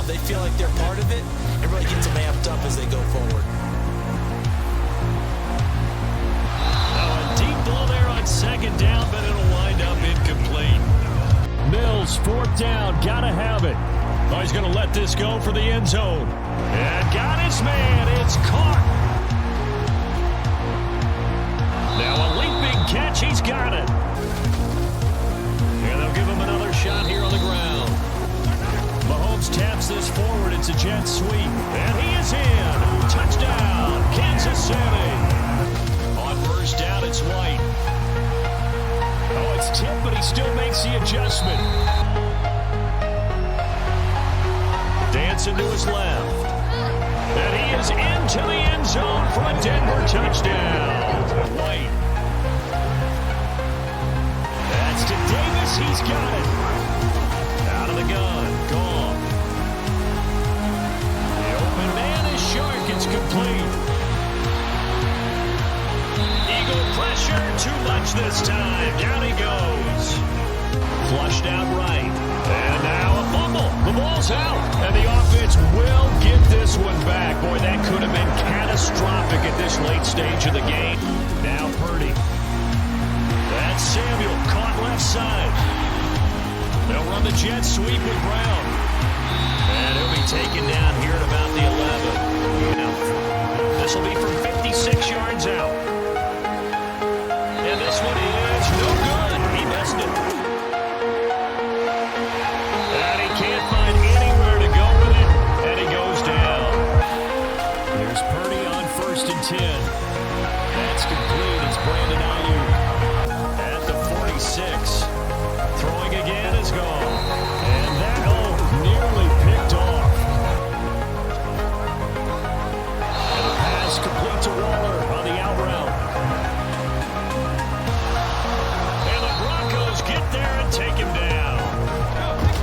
They feel like they're part of it. It really gets them amped up as they go forward. A deep ball there on second down, but it'll wind up incomplete. Mills, fourth down, gotta have it. Oh, he's going to let this go for the end zone. And got his man. It's caught. Now a leaping catch. He's got it. And they'll give him another shot here on the ground. Mahomes taps this forward. It's a jet sweep. And he is in. Touchdown, Kansas City. On first down, it's White. Oh, it's tipped, but he still makes the adjustment. Dancing to his left. And he is into the end zone for a Denver touchdown. White. That's to Davis. He's got it. Out of the gun. Gone. The open man is Shark. It's complete. Eagle pressure. Too much this time. Down he goes. Flushed out right. And now a fumble. The ball's out. And the offense will get this one back. Boy, that could have been catastrophic at this late stage of the game. Now Purdy. That's Samuel. Caught left side. They'll run the jet sweep with Brown. And he'll be taken down here at about the 11. This will be from 56 yards out. And this one is no good. He missed it. And he can't find anywhere to go with it. And he goes down. Here's Purdy on 1st and 10. That's complete. It's Brandon Ayuk at the 46. Throwing again is gone. And that, nearly picked off. And the pass complete to Waller on the out route. And the Broncos get there and take him down.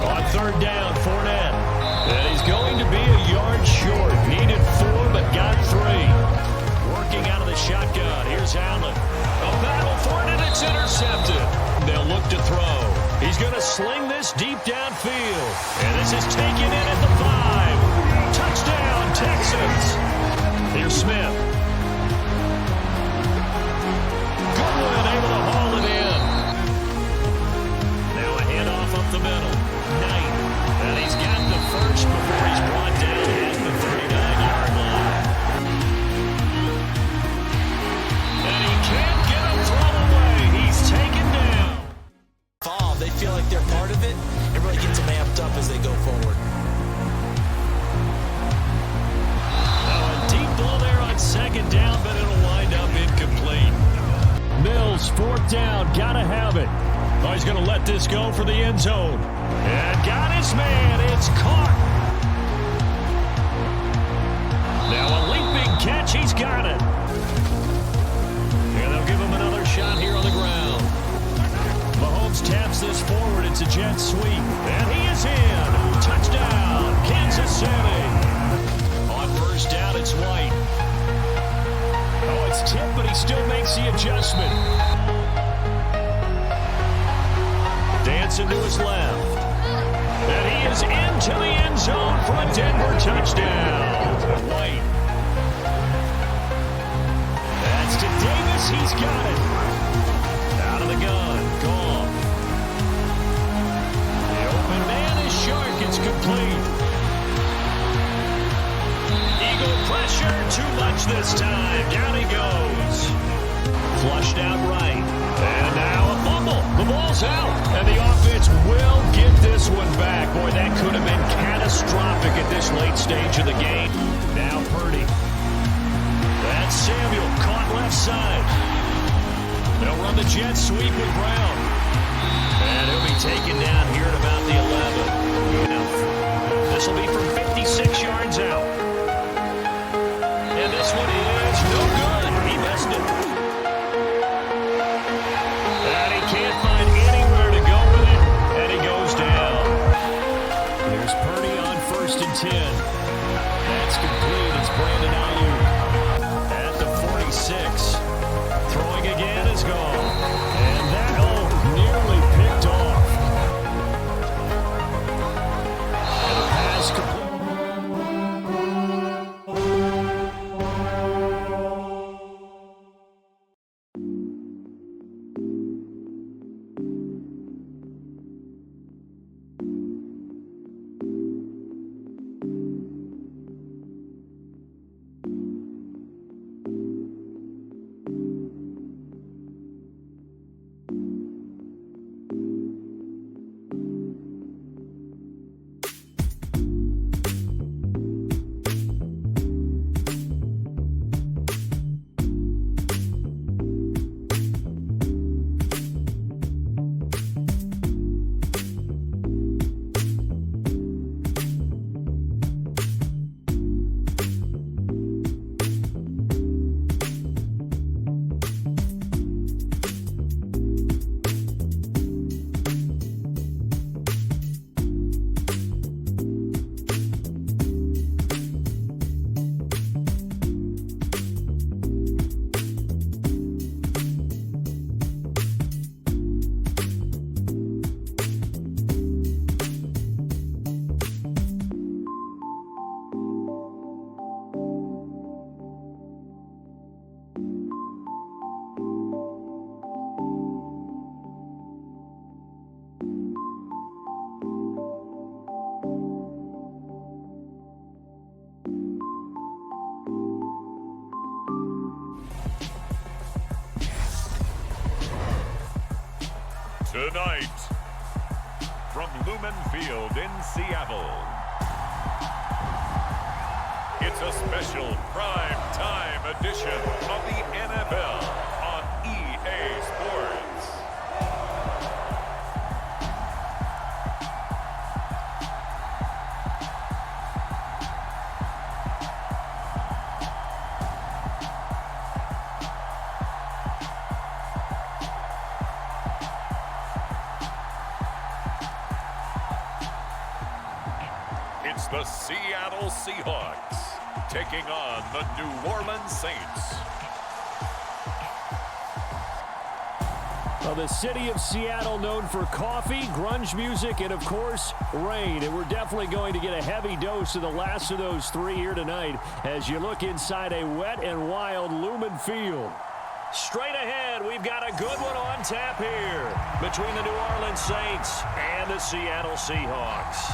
On 3rd down, Fournette. And he's going to be a yard short. Needed 4, but got 3. Working out of the shotgun. Here's Allen. A battle for it, and it's intercepted. They'll look to throw. He's going to sling this deep downfield. And this is taken in at the 5. Touchdown, Texans. Here's Smith. Goodwin able to haul it in. Now a handoff up the middle. Knight. And he's got the first before he's brought down at the 39-yard line. And he can't get a throw away. He's taken down. They feel like they're part of it. It really gets them amped up as they go forward. Now a deep ball there on second down, but it'll wind up incomplete. Mills, 4th down, gotta have it. Oh, he's gonna let this go for the end zone. And got his man, it's caught. Now a leaping catch, he's got it. And they'll give him another shot here on the ground. Mahomes taps this forward. It's a jet sweep. And he is in. Touchdown, Kansas City. On 1st down, it's White. Oh, it's tipped, but he still makes the adjustment. Dancing to his left. And he is into the end zone for a Denver touchdown. White. That's to Davis. He's got it. Out of the gun. Gone. The open man is Shark. It's complete. Eagle pressure. Too much this time. Down he goes. Flushed out right. And now a fumble. The ball's out. And the offense will get this one back. Boy, that could have been catastrophic at this late stage of the game. Now Purdy. That's Samuel. Caught left side. They'll run the jet sweep with Brown. And he'll be taken down here at about the 11. This will be from 56 yards out. And this one is no good. He missed it. And he can't find anywhere to go with it. And he goes down. Here's Purdy on 1st and 10. That's complete. It's Brandon Ayuk at the 46. Throwing again is gone. And that, nearly picked off. And the pass pass complete. Tonight, from Lumen Field in Seattle, it's a special prime time edition of the NFL on EA Sports. It's the Seattle Seahawks taking on the New Orleans Saints. Well, the city of Seattle known for coffee, grunge music, and, of course, rain. And we're definitely going to get a heavy dose of the last of those three here tonight as you look inside a wet and wild Lumen Field. Straight ahead, we've got a good one on tap here between the New Orleans Saints and the Seattle Seahawks.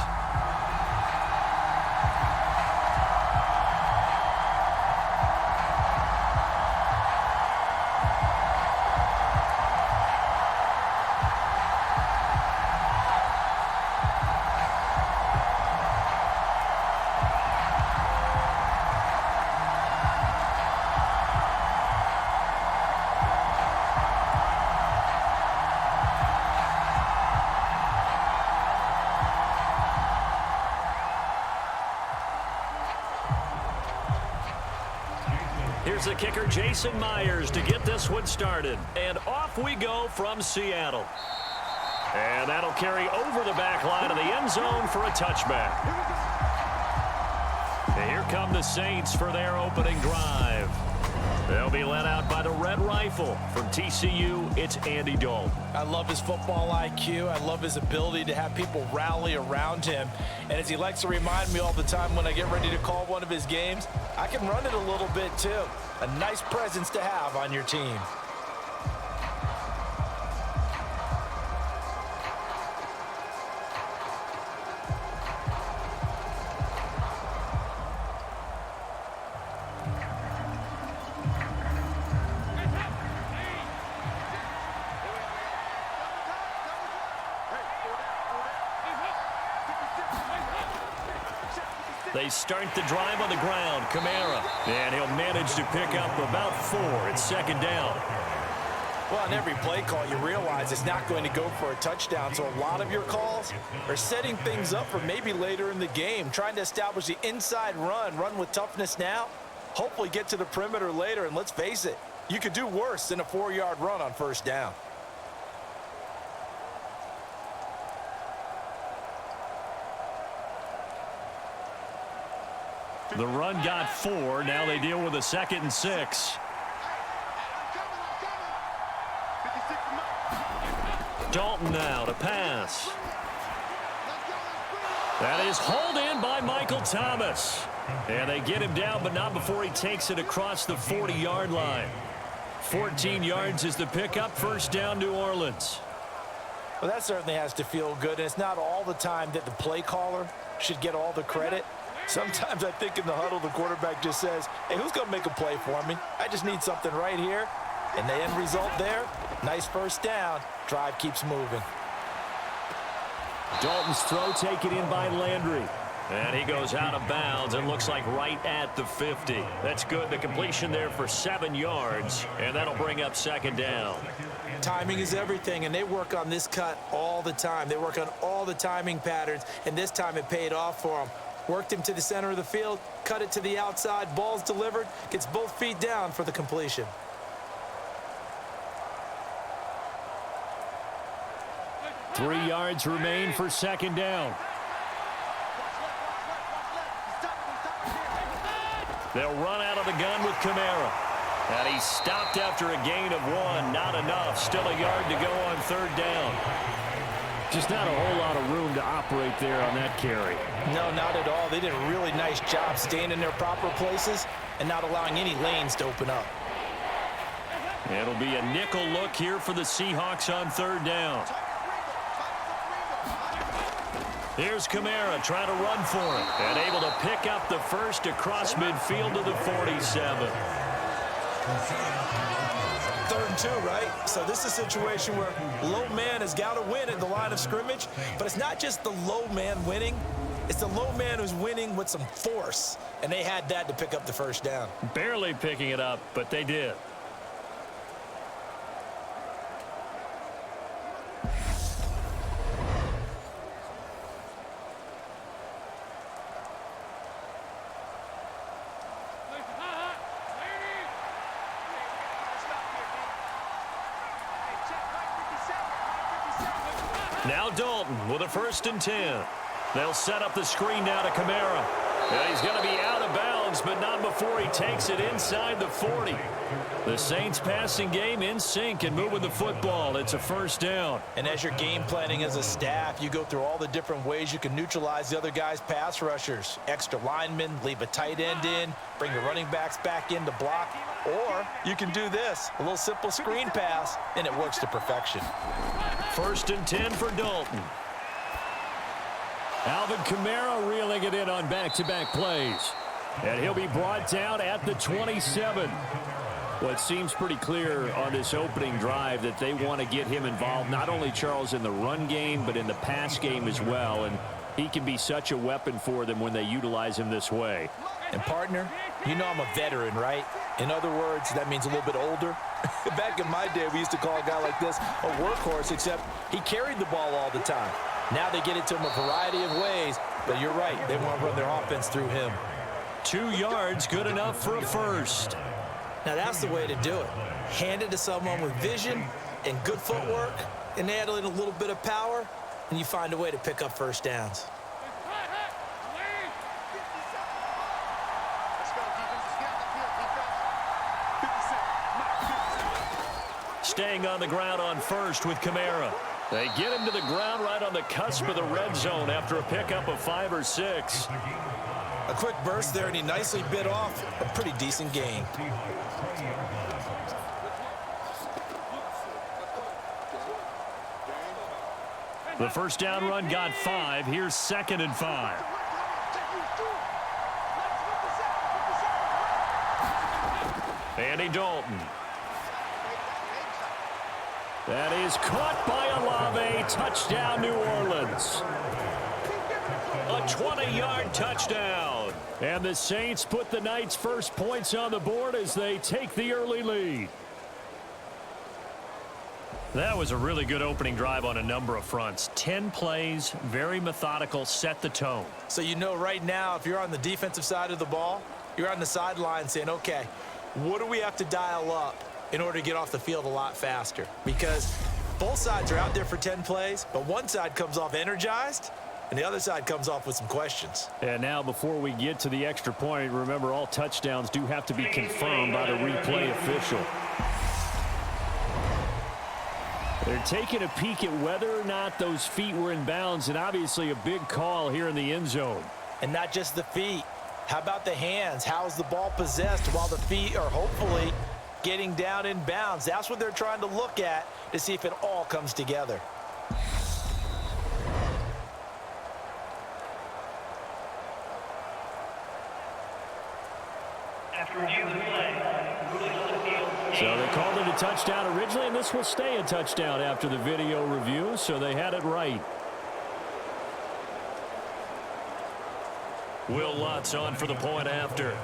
Here's the kicker, Jason Myers, to get this one started. And off we go from Seattle. And that'll carry over the back line of the end zone for a touchback. And here come the Saints for their opening drive. They'll be led out by the Red Rifle. From TCU, it's Andy Dalton. I love his football IQ. I love his ability to have people rally around him. And as he likes to remind me all the time when I get ready to call one of his games, I can run it a little bit too. A nice presence to have on your team. They start the drive on the ground. Kamara. And he'll manage to pick up about 4. It's second down. Well, on every play call, you realize it's not going to go for a touchdown. So a lot of your calls are setting things up for maybe later in the game, trying to establish the inside run with toughness now, hopefully get to the perimeter later. And let's face it, you could do worse than a 4-yard run on first down. The run got 4. Now they deal with a 2nd and 6. Dalton now to pass. That is hauled in by Michael Thomas. And they get him down, but not before he takes it across the 40-yard line. 14 yards is the pickup. First down, New Orleans. Well, that certainly has to feel good, and it's not all the time that the play caller should get all the credit. Sometimes I think in the huddle, the quarterback just says, hey, who's going to make a play for me? I just need something right here. And the end result there, nice first down. Drive keeps moving. Dalton's throw taken in by Landry. And he goes out of bounds and looks like right at the 50. That's good. The completion there for 7 yards, and that'll bring up second down. Timing is everything, and they work on this cut all the time. They work on all the timing patterns, and this time it paid off for them. Worked him to the center of the field, cut it to the outside, ball's delivered, gets both feet down for the completion. Three yards remain for second down. They'll run out of the gun with Kamara. And he's stopped after a gain of 1. Not enough. Still a yard to go on third down. Just not a whole lot of room to operate there on that carry. No, not at all. They did a really nice job staying in their proper places and not allowing any lanes to open up. It'll be a nickel look here for the Seahawks on third down. Here's Kamara trying to run for it and able to pick up the first across midfield to the 47. 3rd and 2, right? So this is a situation where low man has got to win at the line of scrimmage, but it's not just the low man winning. It's the low man who's winning with some force, and they had that to pick up the first down. Barely picking it up, but they did. Now Dalton with a 1st and 10. They'll set up the screen now to Kamara. And he's going to be out of bounds, but not before he takes it inside the 40. The Saints passing game in sync and moving the football. It's a first down. And as you're game planning as a staff, you go through all the different ways you can neutralize the other guy's pass rushers. Extra linemen, leave a tight end in, bring the running backs back in to block. Or you can do this, a little simple screen pass, and it works to perfection. 1st and 10 for Dalton. Alvin Kamara reeling it in on back-to-back plays. And he'll be brought down at the 27. Well, it seems pretty clear on this opening drive that they want to get him involved, not only, Charles, in the run game, but in the pass game as well. And he can be such a weapon for them when they utilize him this way. And, partner, you know I'm a veteran, right? In other words, that means a little bit older. Back in my day, we used to call a guy like this a workhorse, except he carried the ball all the time. Now they get it to him a variety of ways, but you're right. They want to run their offense through him. 2 yards, good enough for a first. Now that's the way to do it. Hand it to someone with vision and good footwork, and add in a little bit of power, and you find a way to pick up first downs. Staying on the ground on first with Kamara. They get him to the ground right on the cusp of the red zone after a pickup of 5 or 6. A quick burst there, and he nicely bit off a pretty decent gain. The first down run got 5. Here's 2nd and 5. Andy Dalton. That is caught by Olave. Touchdown, New Orleans. A 20-yard touchdown. And the Saints put the night's first points on the board as they take the early lead. That was a really good opening drive on a number of fronts. 10 plays, very methodical, set the tone. So you know right now, if you're on the defensive side of the ball, you're on the sideline saying, okay, what do we have to dial up in order to get off the field a lot faster? Because both sides are out there for 10 plays, but one side comes off energized, and the other side comes off with some questions. And now before we get to the extra point, remember all touchdowns do have to be confirmed by the replay official. They're taking a peek at whether or not those feet were in bounds, and obviously a big call here in the end zone. And not just the feet. How about the hands? How is the ball possessed while the feet are hopefully getting down in bounds? That's what they're trying to look at to see if it all comes together. So they called it a touchdown originally, and this will stay a touchdown after the video review, so they had it right. Will Lutz on for the point after.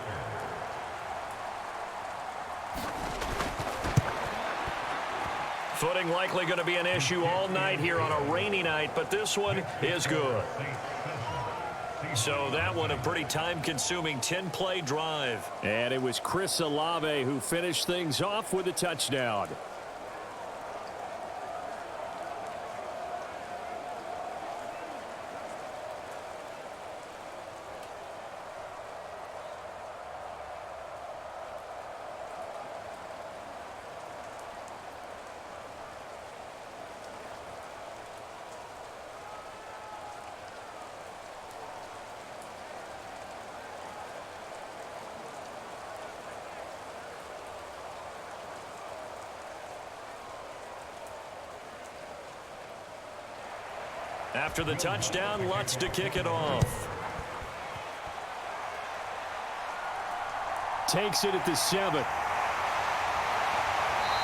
Footing likely going to be an issue all night here on a rainy night, but this one is good. So that one a pretty time-consuming 10-play drive. And it was Chris Olave who finished things off with a touchdown. After the touchdown, Lutz to kick it off. Takes it at the 7.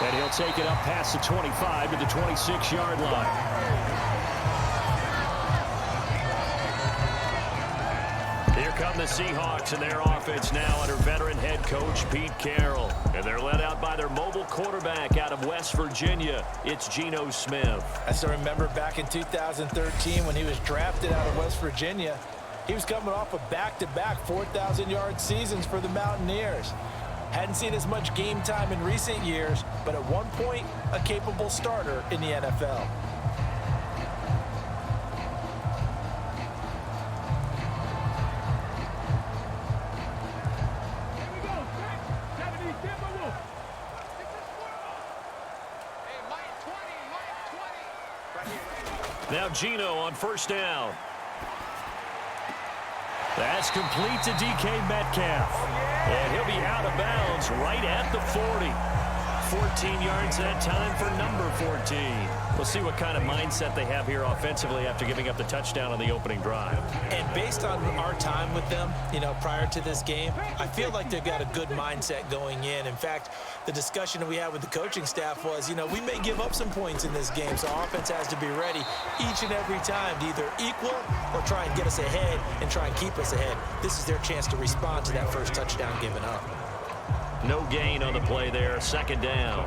And he'll take it up past the 25 to the 26-yard line. Here come the Seahawks and their offense now under veteran head coach Pete Carroll. And they're led out by their mobile quarterback out of West Virginia. It's Geno Smith. I still remember back in 2013 when he was drafted out of West Virginia. He was coming off of back-to-back 4,000-yard seasons for the Mountaineers. Hadn't seen as much game time in recent years, but at one point, a capable starter in the NFL. Now Geno on first down. That's complete to DK Metcalf. And he'll be out of bounds right at the 40. 14 yards that time for number 14. We'll see what kind of mindset they have here offensively after giving up the touchdown on the opening drive. And based on our time with them, prior to this game, I feel like they've got a good mindset going in. In fact, the discussion that we had with the coaching staff was, we may give up some points in this game, so our offense has to be ready each and every time to either equal or try and get us ahead and try and keep us ahead. This is their chance to respond to that first touchdown given up. No gain on the play there, second down.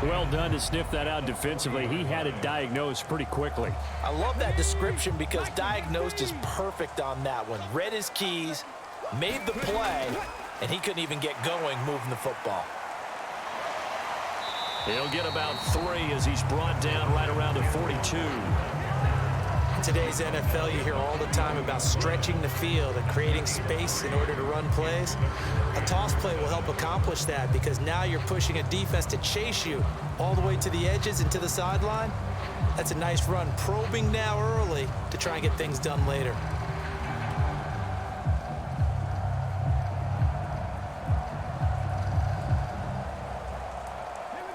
Well done to sniff that out defensively. He had it diagnosed pretty quickly. I love that description because diagnosed is perfect on that one. Read his keys, made the play, and he couldn't even get going moving the football. He'll get about 3 as he's brought down right around the 42. In today's NFL, you hear all the time about stretching the field and creating space in order to run plays. A toss play will help accomplish that because now you're pushing a defense to chase you all the way to the edges and to the sideline. That's a nice run, probing now early to try and get things done later.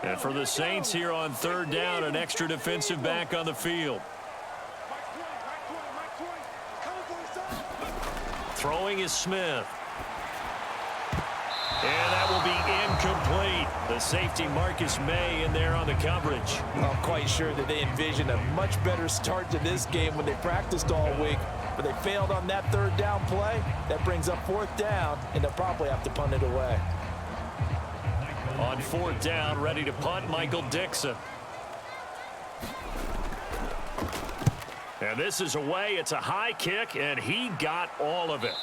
And for the Saints here on third down, an extra defensive back on the field. Throwing is Smith. And that will be incomplete. The safety Marcus May in there on the coverage. I'm quite sure that they envisioned a much better start to this game when they practiced all week, but they failed on that third down play. That brings up fourth down, and they'll probably have to punt it away. On fourth down, ready to punt, Michael Dixon. And this is away. It's a high kick, and he got all of it.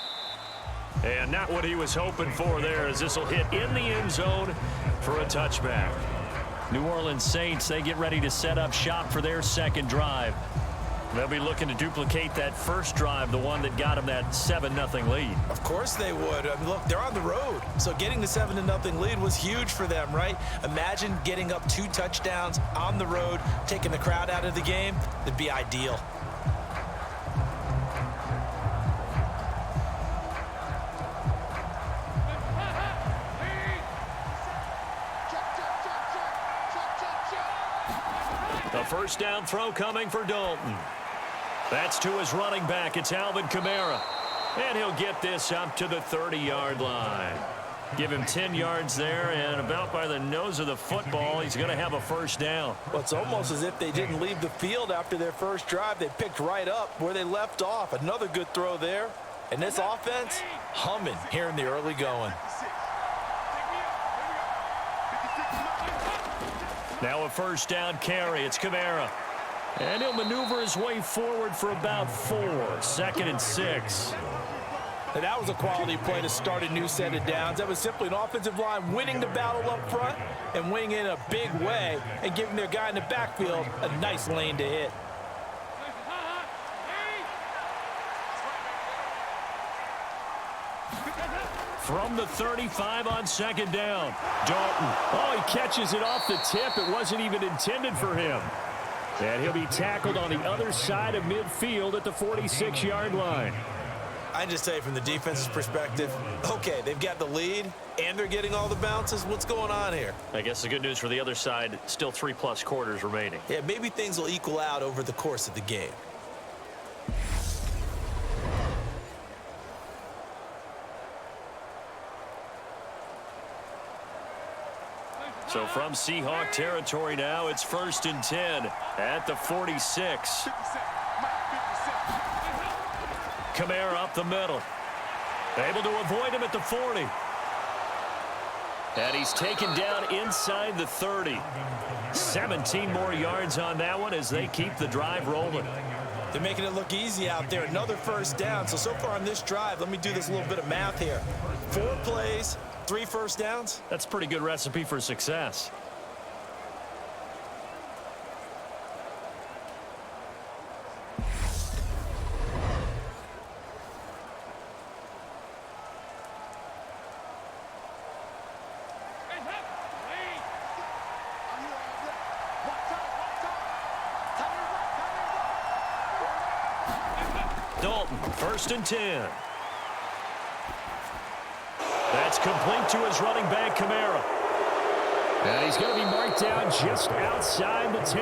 And not what he was hoping for there, as this will hit in the end zone for a touchback. New Orleans Saints, they get ready to set up shop for their second drive. They'll be looking to duplicate that first drive, the one that got them that 7-0 lead. Of course they would. I mean, look, they're on the road. So getting the 7-0 lead was huge for them, right? Imagine getting up 2 touchdowns on the road, taking the crowd out of the game. It'd be ideal. The first down throw coming for Dalton. That's to his running back. It's Alvin Kamara. And he'll get this up to the 30-yard line. Give him 10 yards there, and about by the nose of the football, he's going to have a first down. Well, it's almost as if they didn't leave the field after their first drive. They picked right up where they left off. Another good throw there. And this offense, humming here in the early going. Now a first down carry. It's Kamara. And he'll maneuver his way forward for about 4. 2nd and 6. And that was a quality play to start a new set of downs. That was simply an offensive line winning the battle up front and winning in a big way and giving their guy in the backfield a nice lane to hit. From the 35 on 2nd down. Dalton. Oh, he catches it off the tip. It wasn't even intended for him. And he'll be tackled on the other side of midfield at the 46-yard line. I just say from the defense's perspective, okay, they've got the lead and they're getting all the bounces. What's going on here? I guess the good news for the other side, still 3+ quarters remaining. Yeah, maybe things will equal out over the course of the game. So from Seahawk territory now, it's 1st and 10 at the 46. Kamara up the middle. Able to avoid him at the 40. And he's taken down inside the 30. 17 more yards on that one as they keep the drive rolling. They're making it look easy out there. Another first down. So far on this drive, let me do this little bit of math here. 4 plays, 3 first downs. That's a pretty good recipe for success. Dalton, 1st and 10. That's complete to his running back, Kamara. And he's going to be marked down just outside the 10.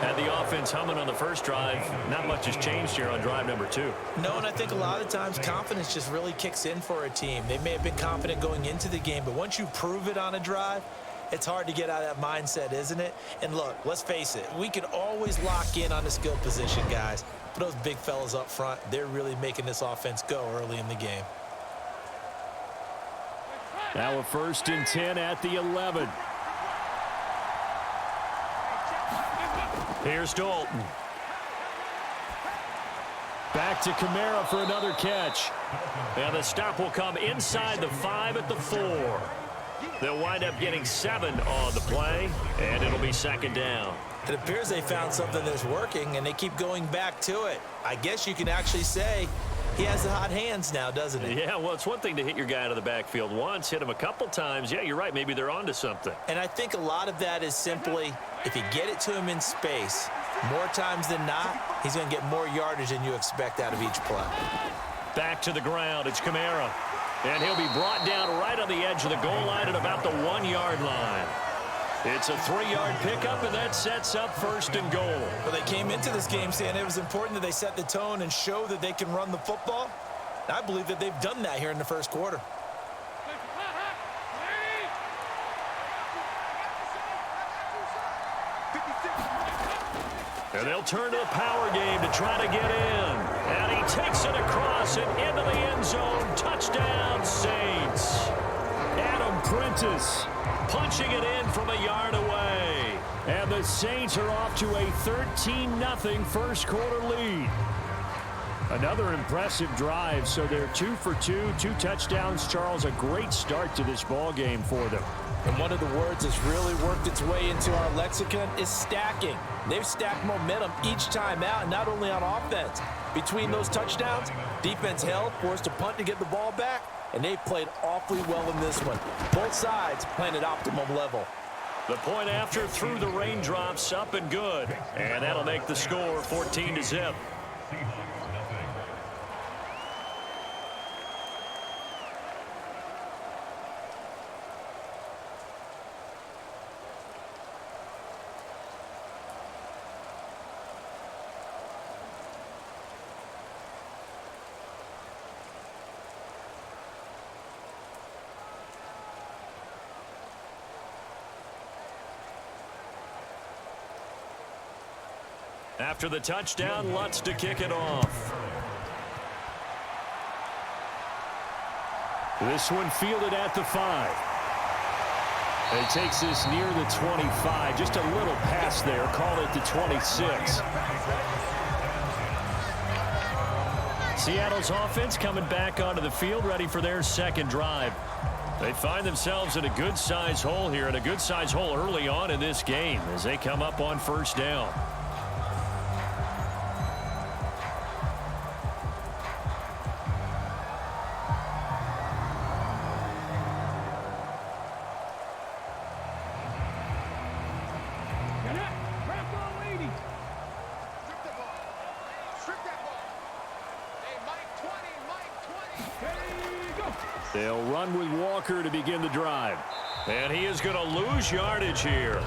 And the offense humming on the first drive. Not much has changed here on drive number 2. No, and I think a lot of times confidence just really kicks in for a team. They may have been confident going into the game, but once you prove it on a drive, it's hard to get out of that mindset, isn't it? And look, let's face it, we can always lock in on the skill position, guys. But those big fellas up front, they're really making this offense go early in the game. Now a 1st and 10 at the 11. Here's Dalton. Back to Kamara for another catch. And the stop will come inside the 5 at the 4. They'll wind up getting 7 on the play, and it'll be 2nd down. It appears they found something that's working, and they keep going back to it. I guess you can actually say he has the hot hands now, doesn't he? Yeah, well, it's one thing to hit your guy out of the backfield once, hit him a couple times. Yeah, you're right. Maybe they're onto something. And I think a lot of that is simply if you get it to him in space, more times than not, he's going to get more yardage than you expect out of each play. Back to the ground. It's Kamara. And he'll be brought down right on the edge of the goal line at about the 1-yard line. It's a 3-yard pickup, and that sets up 1st and goal. Well, they came into this game saying it was important that they set the tone and show that they can run the football. And I believe that they've done that here in the first quarter. And they'll turn to the power game to try to get in. And he takes it across and into the end zone. Touchdown, Saints. Adam Prentice punching it in from a yard away. And the Saints are off to a 13-0 first quarter lead. Another impressive drive, so they're 2 for 2, 2 touchdowns. Charles, a great start to this ball game for them. And one of the words that's really worked its way into our lexicon is stacking. They've stacked momentum each time out, and not only on offense. Between those touchdowns, defense held, forced to punt to get the ball back, and they played awfully well in this one. Both sides playing at optimum level. The point after through the raindrops, up and good. And that'll make the score 14-0. After the touchdown, Lutz to kick it off. This one fielded at the 5. It takes this near the 25. Just a little pass there. Call it the 26. Seattle's offense coming back onto the field, ready for their second drive. They find themselves in a good-sized hole here, and a good-sized hole early on in this game as they come up on first down. They'll run with Walker to begin the drive. And he is going to lose yardage here.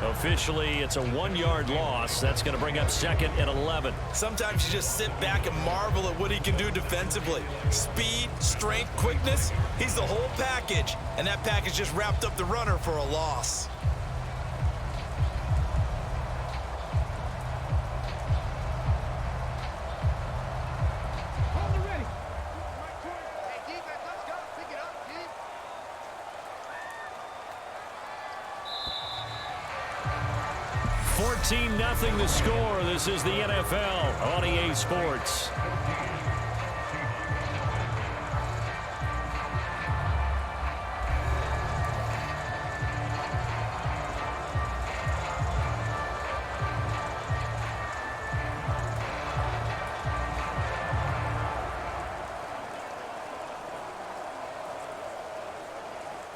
Officially, it's a 1-yard loss. That's going to bring up second and 11. Sometimes you just sit back and marvel at what he can do defensively. Speed, strength, quickness, he's the whole package. And that package just wrapped up the runner for a loss. Nothing the score. This is the NFL on EA Sports.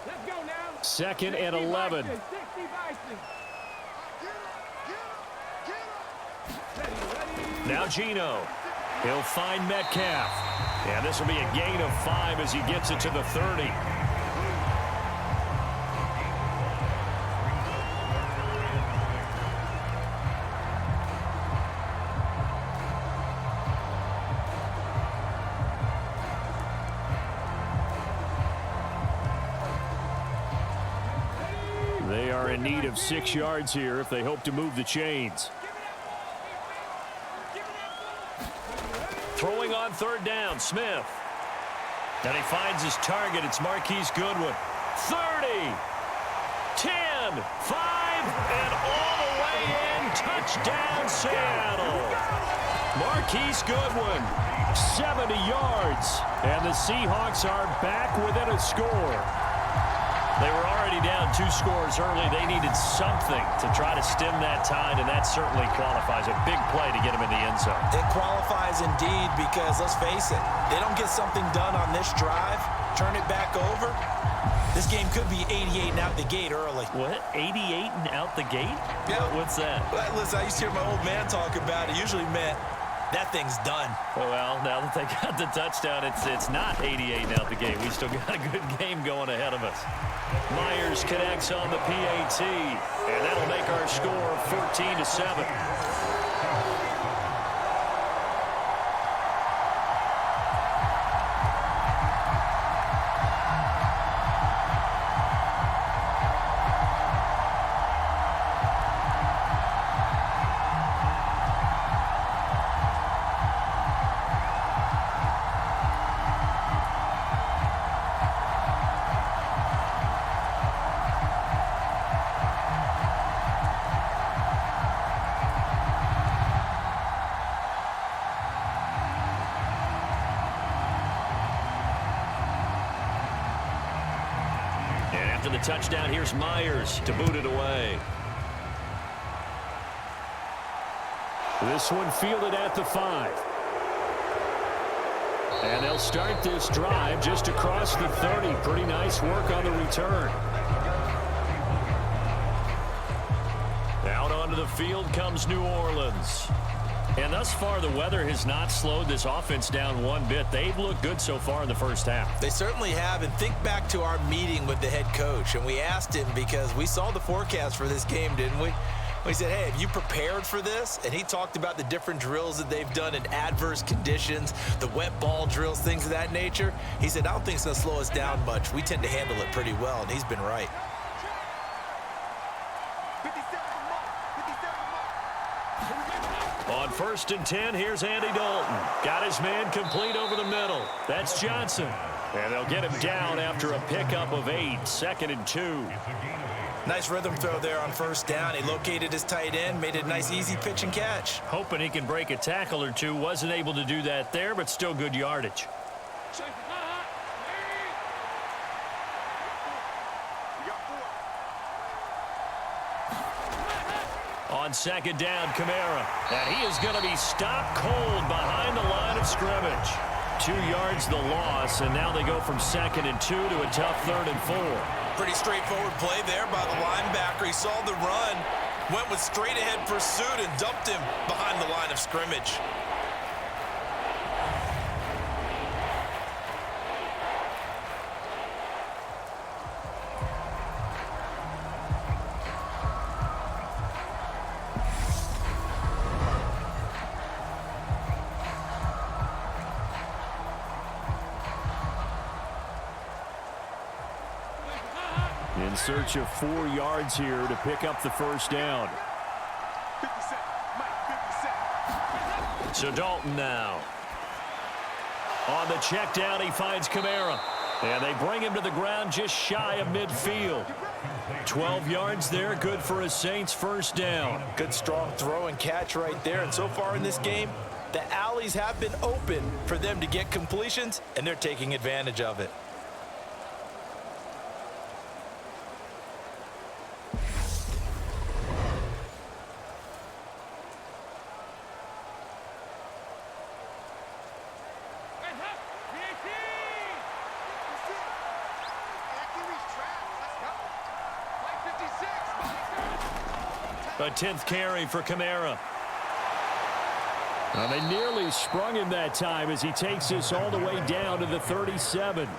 Let's go now. Second and 11. Now Geno. He'll find Metcalf. And this will be a gain of 5 as he gets it to the 30. They are in need of 6 yards here if they hope to move the chains. Throwing on third down, Smith. And he finds his target. It's Marquise Goodwin. 30, 10, 5, and all the way in. Touchdown, Seattle. Marquise Goodwin, 70 yards. And the Seahawks are back within a score. They were already down 2 scores early. They needed something to try to stem that tide, and that certainly qualifies. A big play to get him in the end zone. It qualifies indeed because, let's face it, they don't get something done on this drive, turn it back over, this game could be 88 and out the gate early. What? 88 and out the gate? Yeah. What's that? Well, listen, I used to hear my old man talk about it. Usually meant that thing's done. Well, now that they got the touchdown, it's not 88 and out the gate. We still got a good game going ahead of us. Myers connects on the PAT, and that'll make our score 14-7. after the touchdown. Here's Myers to boot it away. This one fielded at the 5. And they'll start this drive just across the 30. Pretty nice work on the return. Out onto the field comes New Orleans. And thus far, the weather has not slowed this offense down one bit. They've looked good so far in the first half. They certainly have. And think back to our meeting with the head coach. And we asked him, because we saw the forecast for this game, didn't we? We said, hey, have you prepared for this? And he talked about the different drills that they've done in adverse conditions, the wet ball drills, things of that nature. He said, I don't think it's going to slow us down much. We tend to handle it pretty well, and he's been right. On 1st and 10, here's Andy Dalton. Got his man complete over the middle. That's Johnson. And they'll get him down after a pickup of 8, 2nd and 2. Nice rhythm throw there on 1st down. He located his tight end, made it a nice, easy pitch and catch. Hoping he can break a tackle or two. Wasn't able to do that there, but still good yardage. On 2nd down, Kamara. And he is going to be stopped cold behind the line of scrimmage. 2 yards the loss, and now they go from 2nd and 2 to a tough 3rd and 4. Pretty straightforward play there by the linebacker. He saw the run, went with straight-ahead pursuit, and dumped him behind the line of scrimmage. In search of 4 yards here to pick up the 1st down. So Dalton now. On the check down, he finds Kamara. And they bring him to the ground just shy of midfield. 12 yards there, good for a Saints 1st down. Good strong throw and catch right there. And so far in this game, the alleys have been open for them to get completions, and they're taking advantage of it. A 10th carry for Kamara. They nearly sprung him that time as he takes this all the way down to the 37.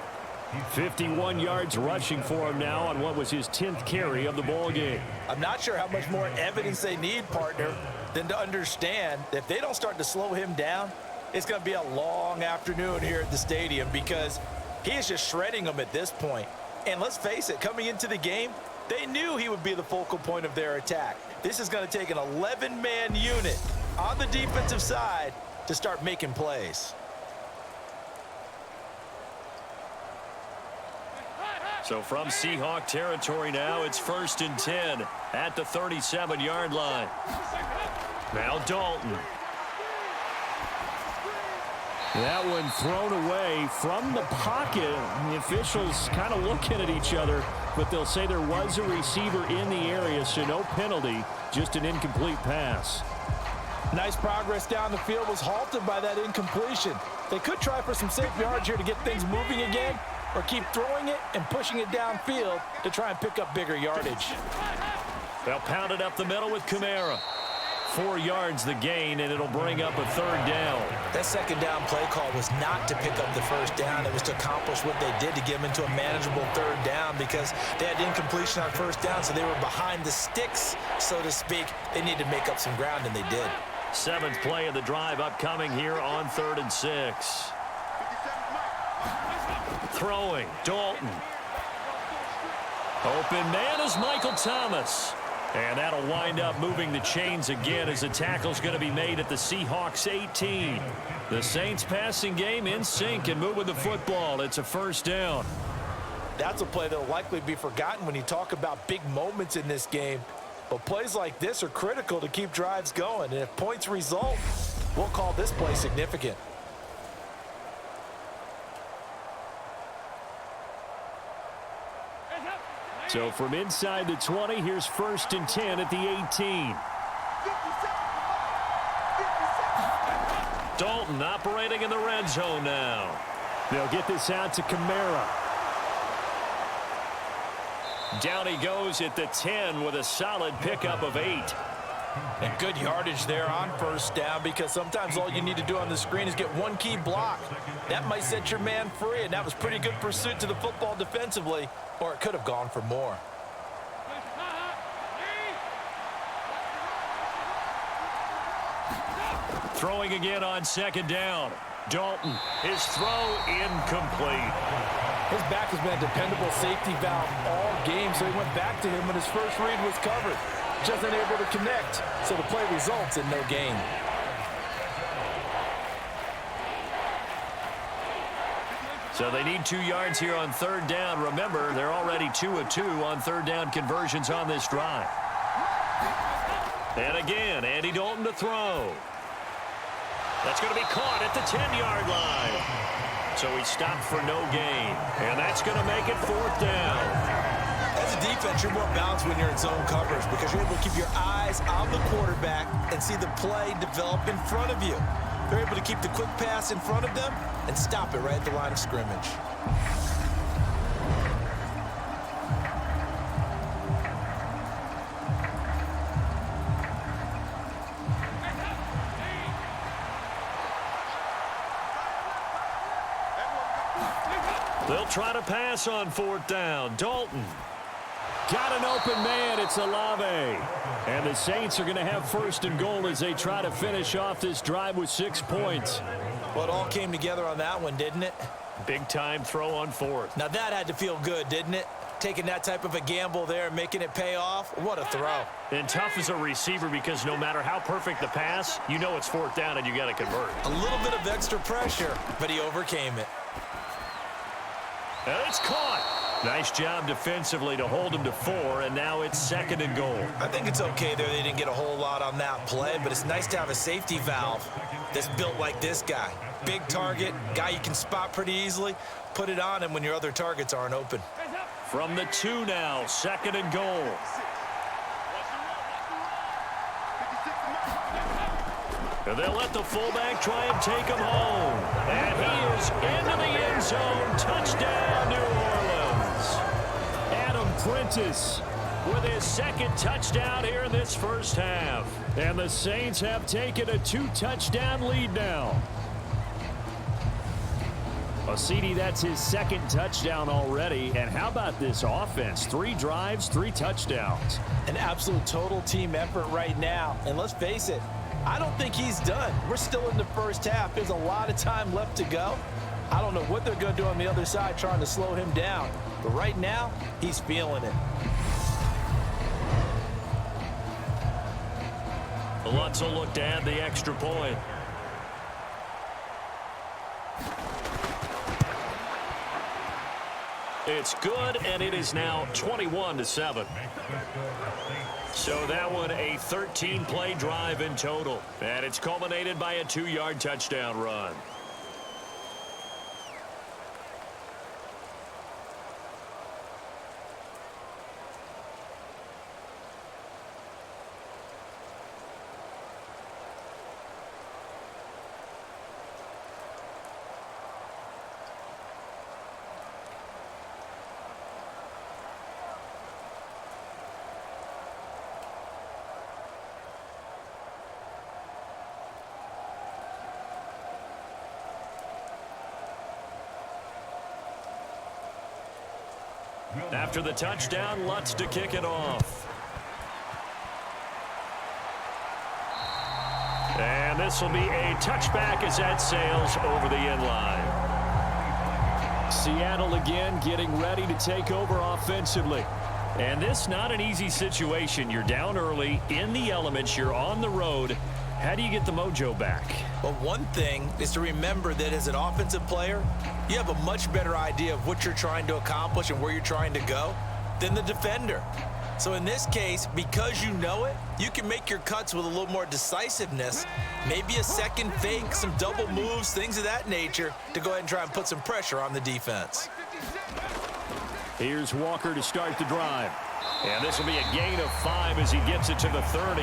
51 yards rushing for him now on what was his 10th carry of the ball game. I'm not sure how much more evidence they need, partner, than to understand that if they don't start to slow him down, it's going to be a long afternoon here at the stadium, because he is just shredding them at this point. And let's face it, coming into the game, they knew he would be the focal point of their attack. This is going to take an 11-man unit on the defensive side to start making plays. So from Seahawk territory now, it's 1st and 10 at the 37-yard line. Now Dalton. That one thrown away from the pocket. The officials kind of looking at each other, but they'll say there was a receiver in the area, so no penalty, just an incomplete pass. Nice progress down the field, was halted by that incompletion. They could try for some safe yards here to get things moving again, or keep throwing it and pushing it downfield to try and pick up bigger yardage. They'll pound it up the middle with Kamara. 4 yards the gain, and it'll bring up a 3rd down. That 2nd down play call was not to pick up the 1st down. It was to accomplish what they did, to get them into a manageable 3rd down, because they had incompletion on 1st down, so they were behind the sticks, so to speak. They needed to make up some ground, and they did. 7th play of the drive upcoming here on 3rd and 6. Throwing, Dalton. Open man is Michael Thomas. And that'll wind up moving the chains again as the tackle's going to be made at the Seahawks 18. The Saints passing game in sync and moving the football. It's a 1st down. That's a play that will likely be forgotten when you talk about big moments in this game. But plays like this are critical to keep drives going. And if points result, we'll call this play significant. So from inside the 20, here's 1st and 10 at the 18. Dalton operating in the red zone now. They'll get this out to Kamara. Down he goes at the 10 with a solid pickup of 8. And good yardage there on 1st down, because sometimes all you need to do on the screen is get one key block. That might set your man free, and that was pretty good pursuit to the football defensively, or it could have gone for more. Throwing again on 2nd down. Dalton, his throw incomplete. His back has been a dependable safety valve all game, so he went back to him when his first read was covered. Just unable to connect, so the play results in no gain. So they need 2 yards here on 3rd down. Remember, they're already 2 of 2 on 3rd down conversions on this drive. And again, Andy Dalton to throw. That's going to be caught at the 10-yard line. So he stopped for no gain. And that's going to make it 4th down. As a defense, you're more balanced when you're in zone coverage because you're able to keep your eyes on the quarterback and see the play develop in front of you. They're able to keep the quick pass in front of them and stop it right at the line of scrimmage. They'll try to pass on 4th down. Dalton. Got an open man. It's Olave. And the Saints are going to have 1st and goal as they try to finish off this drive with 6 points. Well, it all came together on that one, didn't it? Big time throw on 4th. Now that had to feel good, didn't it? Taking that type of a gamble there and making it pay off. What a throw. And tough as a receiver because no matter how perfect the pass, you know it's 4th down and you got to convert. A little bit of extra pressure, but he overcame it. And it's caught. Nice job defensively to hold him to 4, and now it's 2nd and goal. I think it's okay there. They didn't get a whole lot on that play, but it's nice to have a safety valve that's built like this guy. Big target, guy you can spot pretty easily. Put it on him when your other targets aren't open. From the 2 now, 2nd and goal. And they'll let the fullback try and take him home. And he is into the end zone. Touchdown, New Orleans. Adam Prentice with his 2nd touchdown here in this first half. And the Saints have taken a 2-touchdown lead now. Well, CD, that's his 2nd touchdown already. And how about this offense? 3 drives, 3 touchdowns. An absolute total team effort right now. And let's face it, I don't think he's done. We're still in the first half. There's a lot of time left to go. I don't know what they're going to do on the other side trying to slow him down. But right now, he's feeling it. Lutz will look to add the extra point. It's good, and it is now 21-7. So that one a 13-play drive in total, and it's culminated by a 2-yard touchdown run. After the touchdown, Lutz to kick it off. And this will be a touchback as that sails over the end line. Seattle again getting ready to take over offensively. And this not an easy situation. You're down early, in the elements, you're on the road. How do you get the mojo back? Well, one thing is to remember that as an offensive player, you have a much better idea of what you're trying to accomplish and where you're trying to go than the defender. So in this case, because you know it, you can make your cuts with a little more decisiveness, maybe a second fake, some double moves, things of that nature, to go ahead and try and put some pressure on the defense. Here's Walker to start the drive. And this will be a gain of 5 as he gets it to the 30.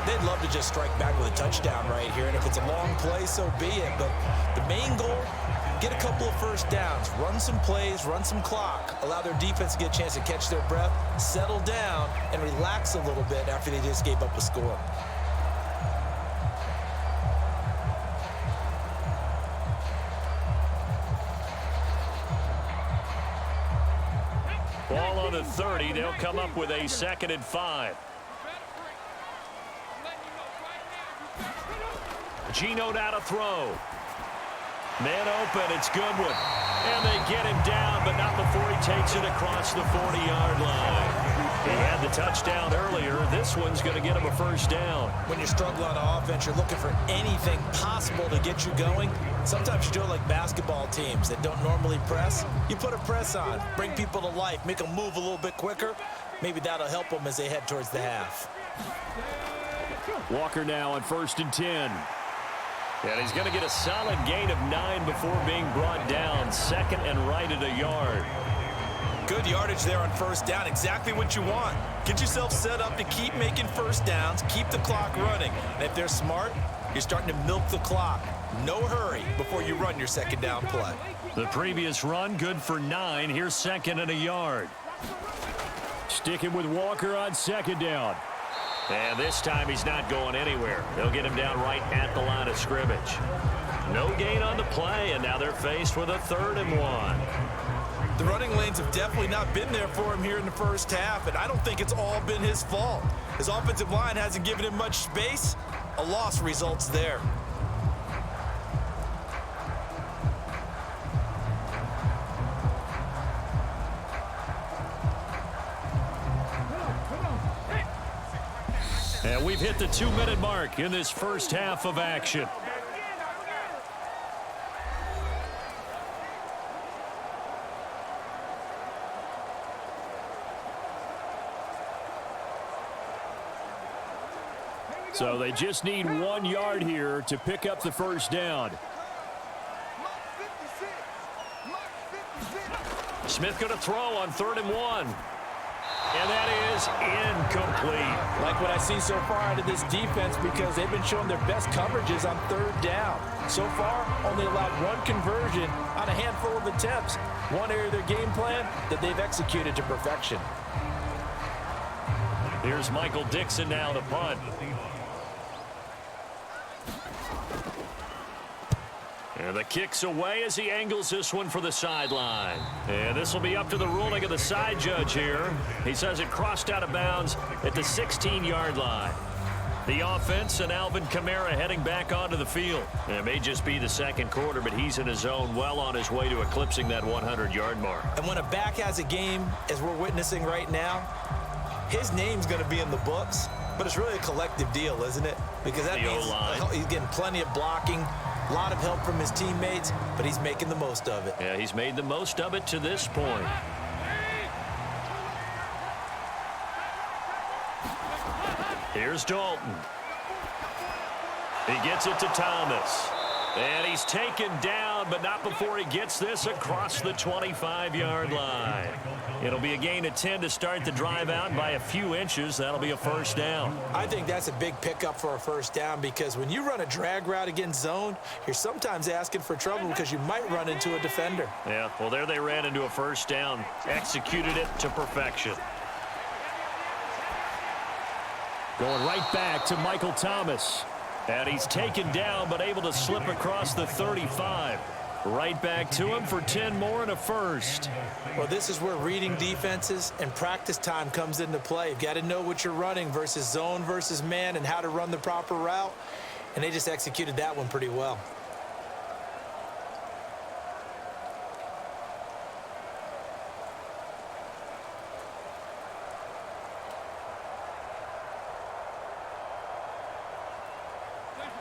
They'd love to just strike back with a touchdown right here, and if it's a long play, so be it. But the main goal, get a couple of first downs, run some plays, run some clock, allow their defense to get a chance to catch their breath, settle down, and relax a little bit after they just gave up a score. Ball on the 30. They'll come up with a 2nd and 5. Geno now to throw. Man open, it's Goodwin. And they get him down, but not before he takes it across the 40-yard line. He had the touchdown earlier. This one's going to get him a first down. When you're struggling on offense, you're looking for anything possible to get you going. Sometimes you do it like basketball teams that don't normally press. You put a press on, bring people to life, make them move a little bit quicker. Maybe that'll help them as they head towards the half. Walker now on 1st and 10. And he's going to get a solid gain of 9 before being brought down. 2nd and right at a yard. Good yardage there on first down. Exactly what you want. Get yourself set up to keep making first downs, keep the clock running. And if they're smart, you're starting to milk the clock. No hurry before you run your 2nd down play. The previous run, good for 9. Here's 2nd and a yard. Sticking with Walker on 2nd down. And this time he's not going anywhere. They'll get him down right at the line of scrimmage. No gain on the play, and now they're faced with a 3rd and 1. The running lanes have definitely not been there for him here in the first half, and I don't think it's all been his fault. His offensive line hasn't given him much space. A loss results there. And we've hit the 2-minute mark in this first half of action. So they just need 1 yard here to pick up the first down. Smith going to throw on 3rd and 1. And that is incomplete. Like what I see so far out of this defense, because they've been showing their best coverages on 3rd down. So far, only allowed 1 conversion on a handful of attempts. One area of their game plan that they've executed to perfection. Here's Michael Dixon now to punt. And the kick's away as he angles this one for the sideline. And this will be up to the ruling of the side judge here. He says it crossed out of bounds at the 16-yard line. The offense and Alvin Kamara heading back onto the field. And it may just be the 2nd quarter, but he's in his zone, well on his way to eclipsing that 100-yard mark. And when a back has a game, as we're witnessing right now, his name's going to be in the books. But it's really a collective deal, isn't it? Because that means he's getting plenty of blocking, a lot of help from his teammates, but he's making the most of it. Yeah, he's made the most of it to this point. Here's Dalton. He gets it to Thomas. And he's taken down, but not before he gets this across the 25-yard line. It'll be a gain of 10 to start the drive out by a few inches. That'll be a first down. I think that's a big pickup for a first down, because when you run a drag route against zone, you're sometimes asking for trouble because you might run into a defender. Yeah, well, there they ran into a first down, executed it to perfection. Going right back to Michael Thomas. And he's taken down, but able to slip across the 35. Right back to him for 10 more and a first. Well, this is where reading defenses and practice time comes into play. You've got to know what you're running versus zone versus man and how to run the proper route. And they just executed that one pretty well.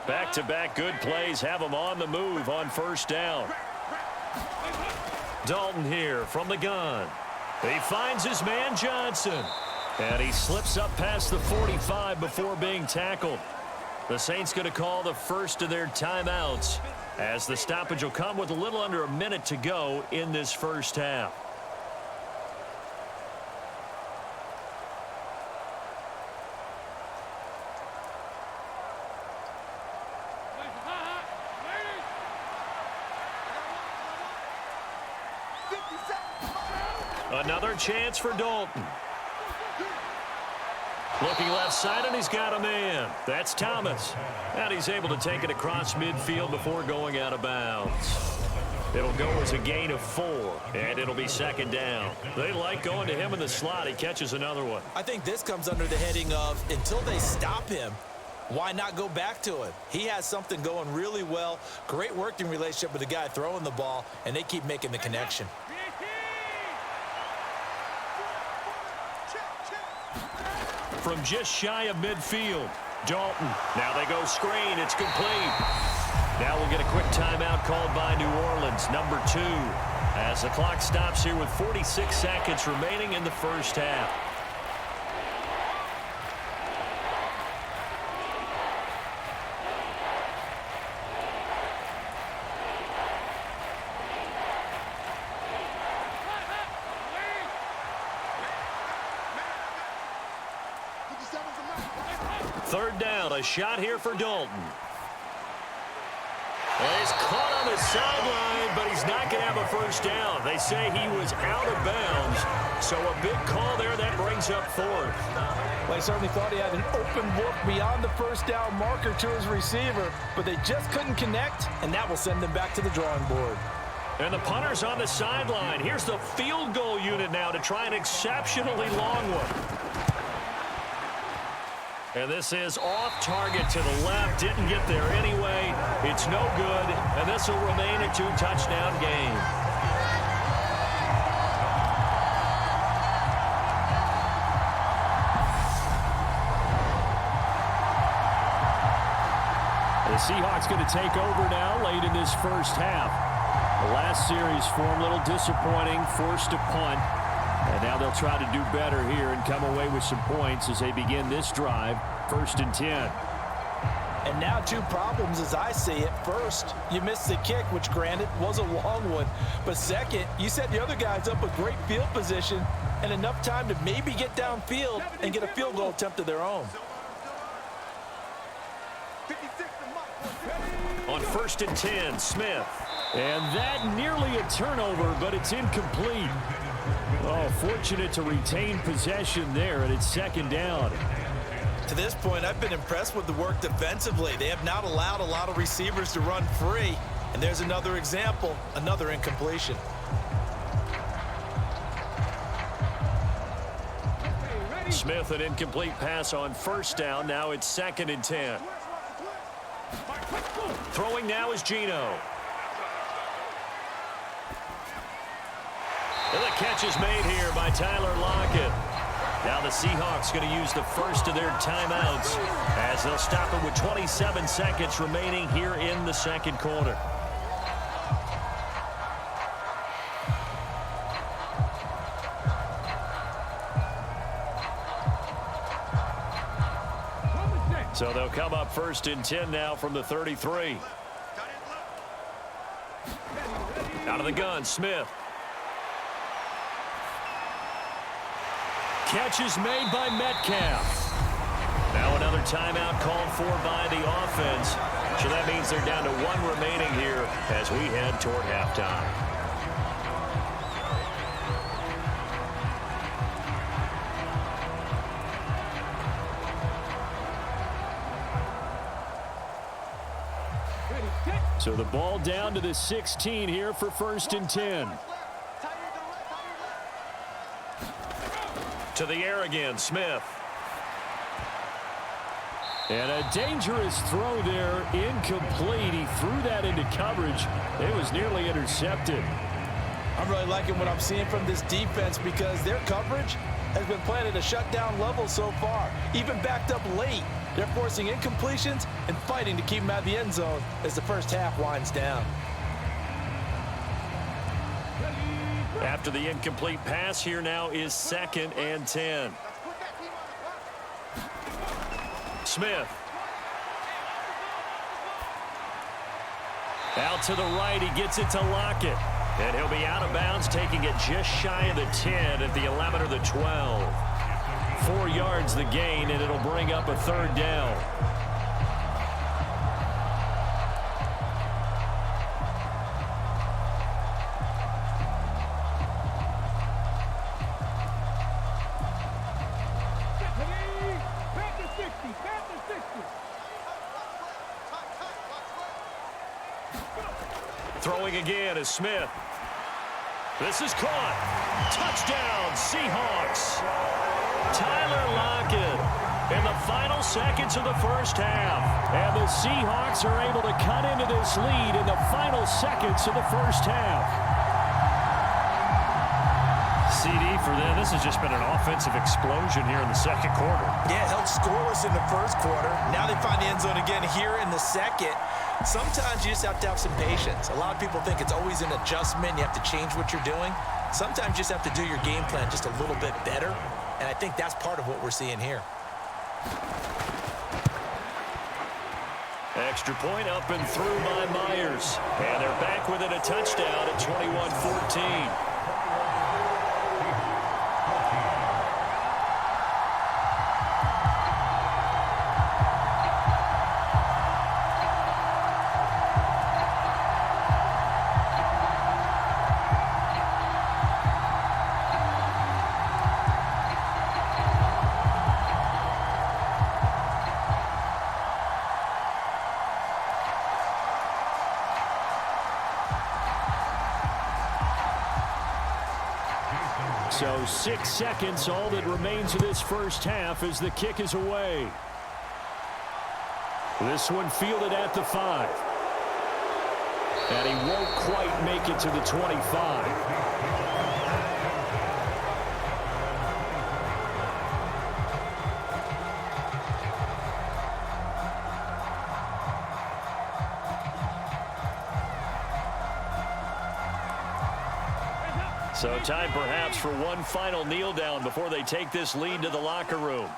Back-to-back good plays have him on the move on first down. Dalton here from the gun. He finds his man Johnson. And he slips up past the 45 before being tackled. The Saints going to call the first of their timeouts, as the stoppage will come with a little under a minute to go in this first half. Another chance for Dalton. Looking left side, and he's got a man. That's Thomas. And he's able to take it across midfield before going out of bounds. It'll go as a gain of 4, and it'll be second down. They like going to him in the slot. He catches another one. I think this comes under the heading of until they stop him, why not go back to him? He has something going really well. Great working relationship with the guy throwing the ball, and they keep making the connection. From just shy of midfield, Dalton. Now they go screen. It's complete. Now we'll get a quick timeout called by New Orleans, number 2, as the clock stops here with 46 seconds remaining in the first half. Third down, a shot here for Dalton. Well, he's caught on the sideline, but he's not going to have a first down. They say he was out of bounds, so a big call there that brings up 4th. Well, he certainly thought he had an open look beyond the first down marker to his receiver, but they just couldn't connect, and that will send them back to the drawing board. And the punter's on the sideline. Here's the field goal unit now to try an exceptionally long one. And this is off target to the left. Didn't get there anyway. It's no good. And this will remain a 2-touchdown game. The Seahawks going to take over now late in this first half. The last series for them a little disappointing. Forced to punt. And now they'll try to do better here and come away with some points as they begin this drive. 1st and 10. And now 2 problems as I see it. First, you missed the kick, which granted was a long one. But second, you set the other guys up a great field position and enough time to maybe get downfield and get a field goal attempt of their own. On 1st and 10, Smith. And that nearly a turnover, but it's incomplete. Oh, fortunate to retain possession there, and it's second down. To this point, I've been impressed with the work defensively. They have not allowed a lot of receivers to run free. And there's another example, another incompletion. Smith, an incomplete pass on 1st down. Now it's 2nd and 10. Throwing now is Geno. And the catch is made here by Tyler Lockett. Now the Seahawks going to use the first of their timeouts as they'll stop it with 27 seconds remaining here in the second quarter. So they'll come up 1st and 10 now from the 33. Out of the gun, Smith. Catch is made by Metcalf. Now another timeout called for by the offense. So that means they're down to 1 remaining here as we head toward halftime. So the ball down to the 16 here for 1st and 10. To the air again, Smith. And a dangerous throw there, incomplete. He threw that into coverage. It was nearly intercepted. I'm really liking what I'm seeing from this defense because their coverage has been playing at a shutdown level so far. Even backed up late, they're forcing incompletions and fighting to keep them out of the end zone as the first half winds down. After the incomplete pass, here now is 2nd and 10. Smith. Out to the right, he gets it to Lockett. And he'll be out of bounds, taking it just shy of the 10 at the 11 or the 12. 4 yards the gain, and it'll bring up a 3rd down. Throwing again is Smith. This is caught. Touchdown, Seahawks. Tyler Lockett in the final seconds of the first half. And the Seahawks are able to cut into this lead in the final seconds of the first half. CD for them, this has just been an offensive explosion here in the second quarter. Yeah, held scoreless in the first quarter. Now they find the end zone again here in the second. Sometimes you just have to have some patience. A lot of people think it's always an adjustment. You have to change what you're doing. Sometimes you just have to do your game plan just a little bit better. And I think that's part of what we're seeing here. Extra point up and through by Myers. And they're back within a touchdown at 21-14. So 6 seconds, all that remains of this first half as the kick is away. This one fielded at the 5. And he won't quite make it to the 25. So time perhaps for one final kneel down before they take this lead to the locker room.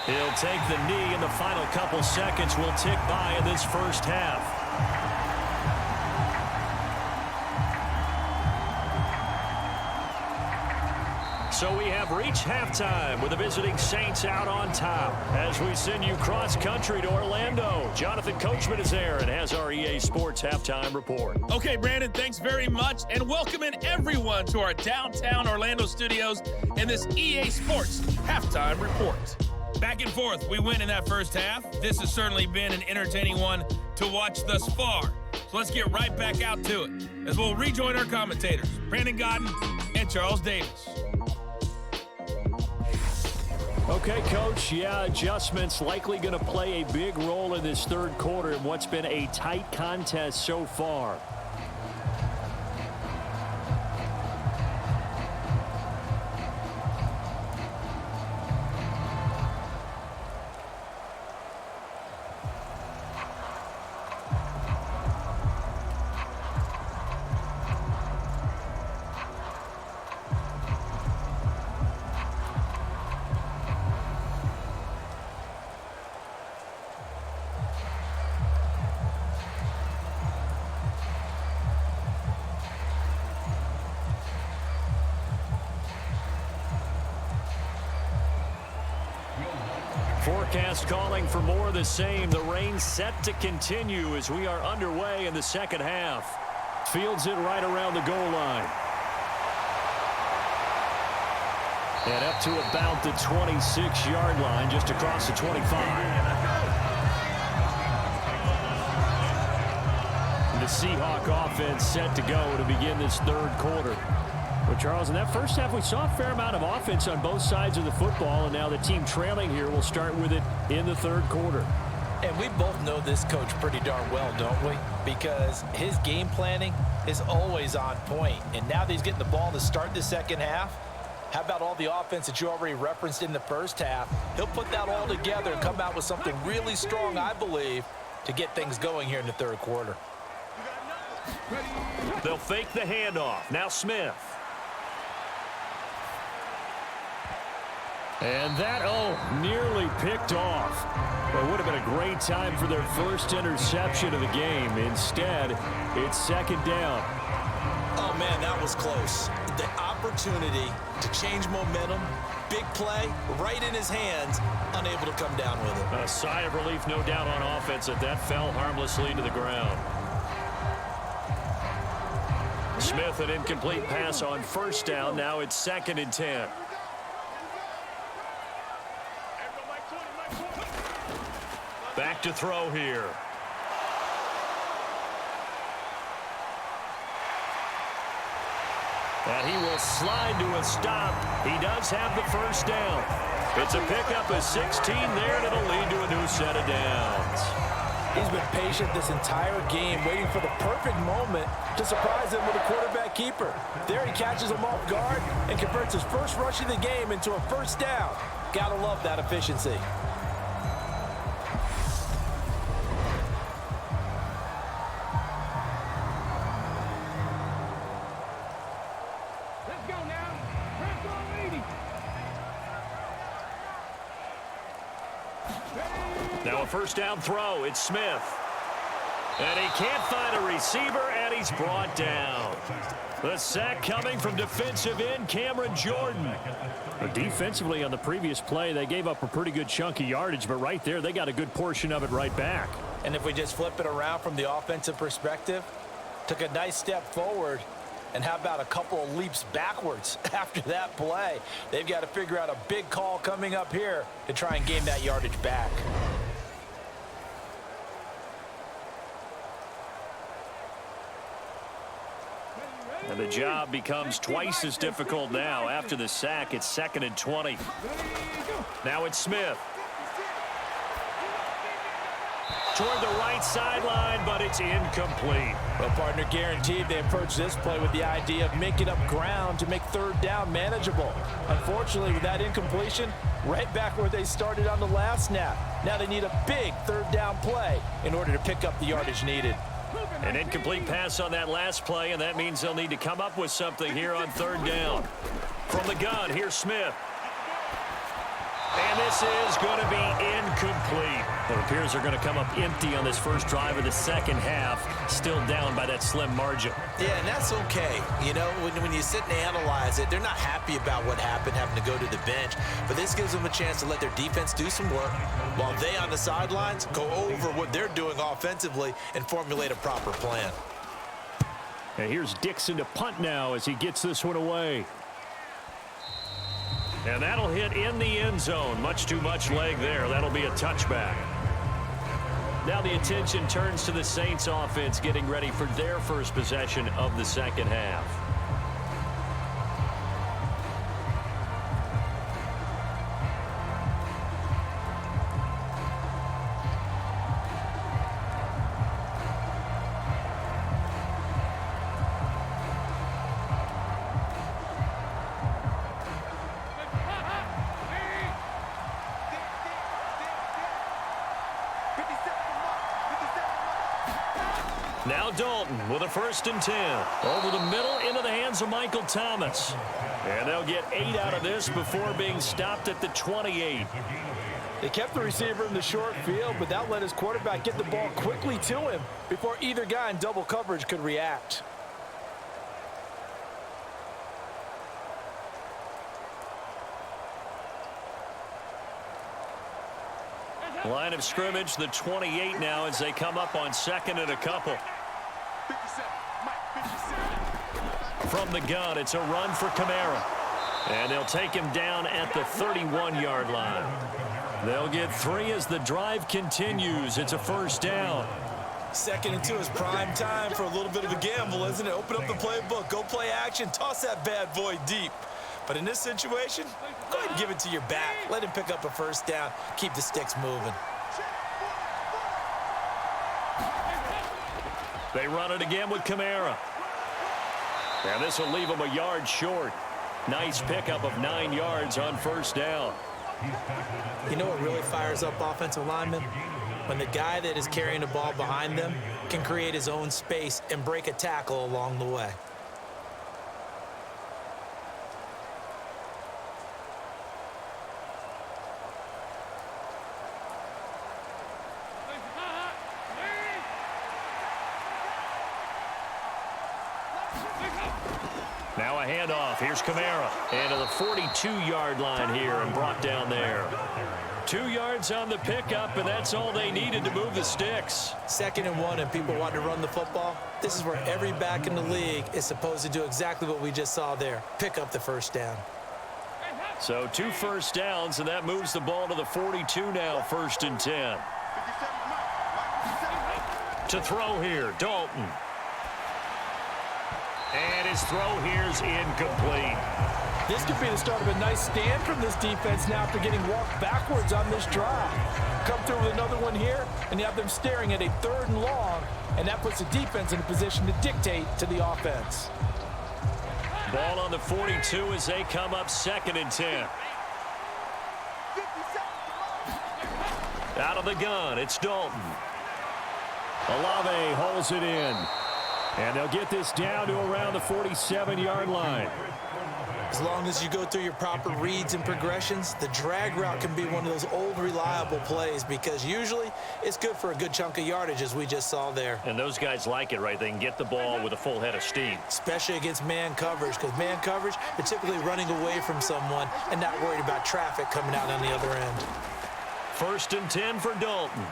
He'll take the knee, and the final couple seconds will tick by in this first half. So we have reached halftime with the visiting Saints out on top. As we send you cross-country to Orlando, Jonathan Coachman is there and has our EA Sports Halftime Report. Okay, Brandon, thanks very much, and welcoming everyone to our downtown Orlando studios in this EA Sports Halftime Report. Back and forth, we win in that first half. This has certainly been an entertaining one to watch thus far. So let's get right back out to it as we'll rejoin our commentators, Brandon Godden and Charles Davis. Okay, Coach, yeah, adjustments likely going to play a big role in this third quarter in what's been a tight contest so far. Forecast calling for more of the same. The rain set to continue as we are underway in the second half. Fields it right around the goal line. And up to about the 26-yard line, just across the 25. The Seahawk offense set to go to begin this third quarter. Well, Charles, in that first half, we saw a fair amount of offense on both sides of the football, and now the team trailing here will start with it in the third quarter. And we both know this coach pretty darn well, don't we? Because his game planning is always on point. And now that he's getting the ball to start the second half, how about all the offense that you already referenced in the first half? He'll put that all together and come out with something really strong, I believe, to get things going here in the third quarter. They'll fake the handoff. Now Smith. And that, nearly picked off. It would have been a great time for their first interception of the game. Instead, it's second down. Oh, man, that was close. The opportunity to change momentum, big play, right in his hands, unable to come down with it. A sigh of relief, no doubt, on offense that fell harmlessly to the ground. Smith, an incomplete pass on first down. Now it's 2nd and 10. Back to throw here. And he will slide to a stop. He does have the first down. It's a pickup of 16 there, and it'll lead to a new set of downs. He's been patient this entire game, waiting for the perfect moment to surprise him with a quarterback keeper. There he catches him off guard and converts his first rush of the game into a first down. Gotta love that efficiency. Let's go now. Press on 80. Now a first down throw. It's Smith. And he can't find a receiver, and he's brought down. The sack coming from defensive end Cameron Jordan. Defensively on the previous play, they gave up a pretty good chunk of yardage, but right there, they got a good portion of it right back. And if we just flip it around from the offensive perspective, took a nice step forward, and how about a couple of leaps backwards after that play? They've got to figure out a big call coming up here to try and gain that yardage back. And the job becomes twice as difficult now. After the sack, it's 2nd and 20. Now it's Smith. Toward the right sideline, but it's incomplete. Well, partner, guaranteed they approach this play with the idea of making up ground to make third down manageable. Unfortunately, with that incompletion, right back where they started on the last snap. Now they need a big third down play in order to pick up the yardage needed. An incomplete pass on that last play, and that means they'll need to come up with something here on third down. From the gun, here's Smith. And this is going to be incomplete. It appears they're going to come up empty on this first drive of the second half, still down by that slim margin. Yeah, and that's okay. You know, when you sit and analyze it, they're not happy about what happened, having to go to the bench. But this gives them a chance to let their defense do some work while they on the sidelines go over what they're doing offensively and formulate a proper plan. And here's Dixon to punt now as he gets this one away. And that'll hit in the end zone. Much too much leg there. That'll be a touchback. Now the attention turns to the Saints offense getting ready for their first possession of the second half. Now Dalton with a 1st and 10. Over the middle into the hands of Michael Thomas. And they'll get 8 out of this before being stopped at the 28. They kept the receiver in the short field, but that let his quarterback get the ball quickly to him before either guy in double coverage could react. Line of scrimmage, the 28 now as they come up on 2nd and a couple. From the gun, it's a run for Kamara. And they'll take him down at the 31-yard line. They'll get 3 as the drive continues. It's a first down. 2nd and 2 is prime time for a little bit of a gamble, isn't it? Open up the playbook, go play action, toss that bad boy deep. But in this situation, go ahead and give it to your back. Let him pick up a first down. Keep the sticks moving. They run it again with Kamara. And this will leave him a yard short. Nice pickup of 9 yards on first down. You know what really fires up offensive linemen? When the guy that is carrying the ball behind them can create his own space and break a tackle along the way. Now a handoff. Here's Kamara. And to the 42-yard line here and brought down there. 2 yards on the pickup, and that's all they needed to move the sticks. 2nd and 1, and people want to run the football. This is where every back in the league is supposed to do exactly what we just saw there. Pick up the first down. So 2 first downs, and that moves the ball to the 42 now, 1st and 10. To throw here, Dalton. And his throw here's incomplete. This could be the start of a nice stand from this defense now after getting walked backwards on this drive. Come through with another one here, and you have them staring at a 3rd and long, and that puts the defense in a position to dictate to the offense. Ball on the 42 as they come up 2nd and 10. Out of the gun, it's Dalton. Olave holds it in. And they'll get this down to around the 47-yard line. As long as you go through your proper reads and progressions, the drag route can be one of those old reliable plays because usually it's good for a good chunk of yardage as we just saw there. And those guys like it, right? They can get the ball with a full head of steam. Especially against man coverage because man coverage, they're typically running away from someone and not worried about traffic coming out on the other end. 1st and 10 for Dalton.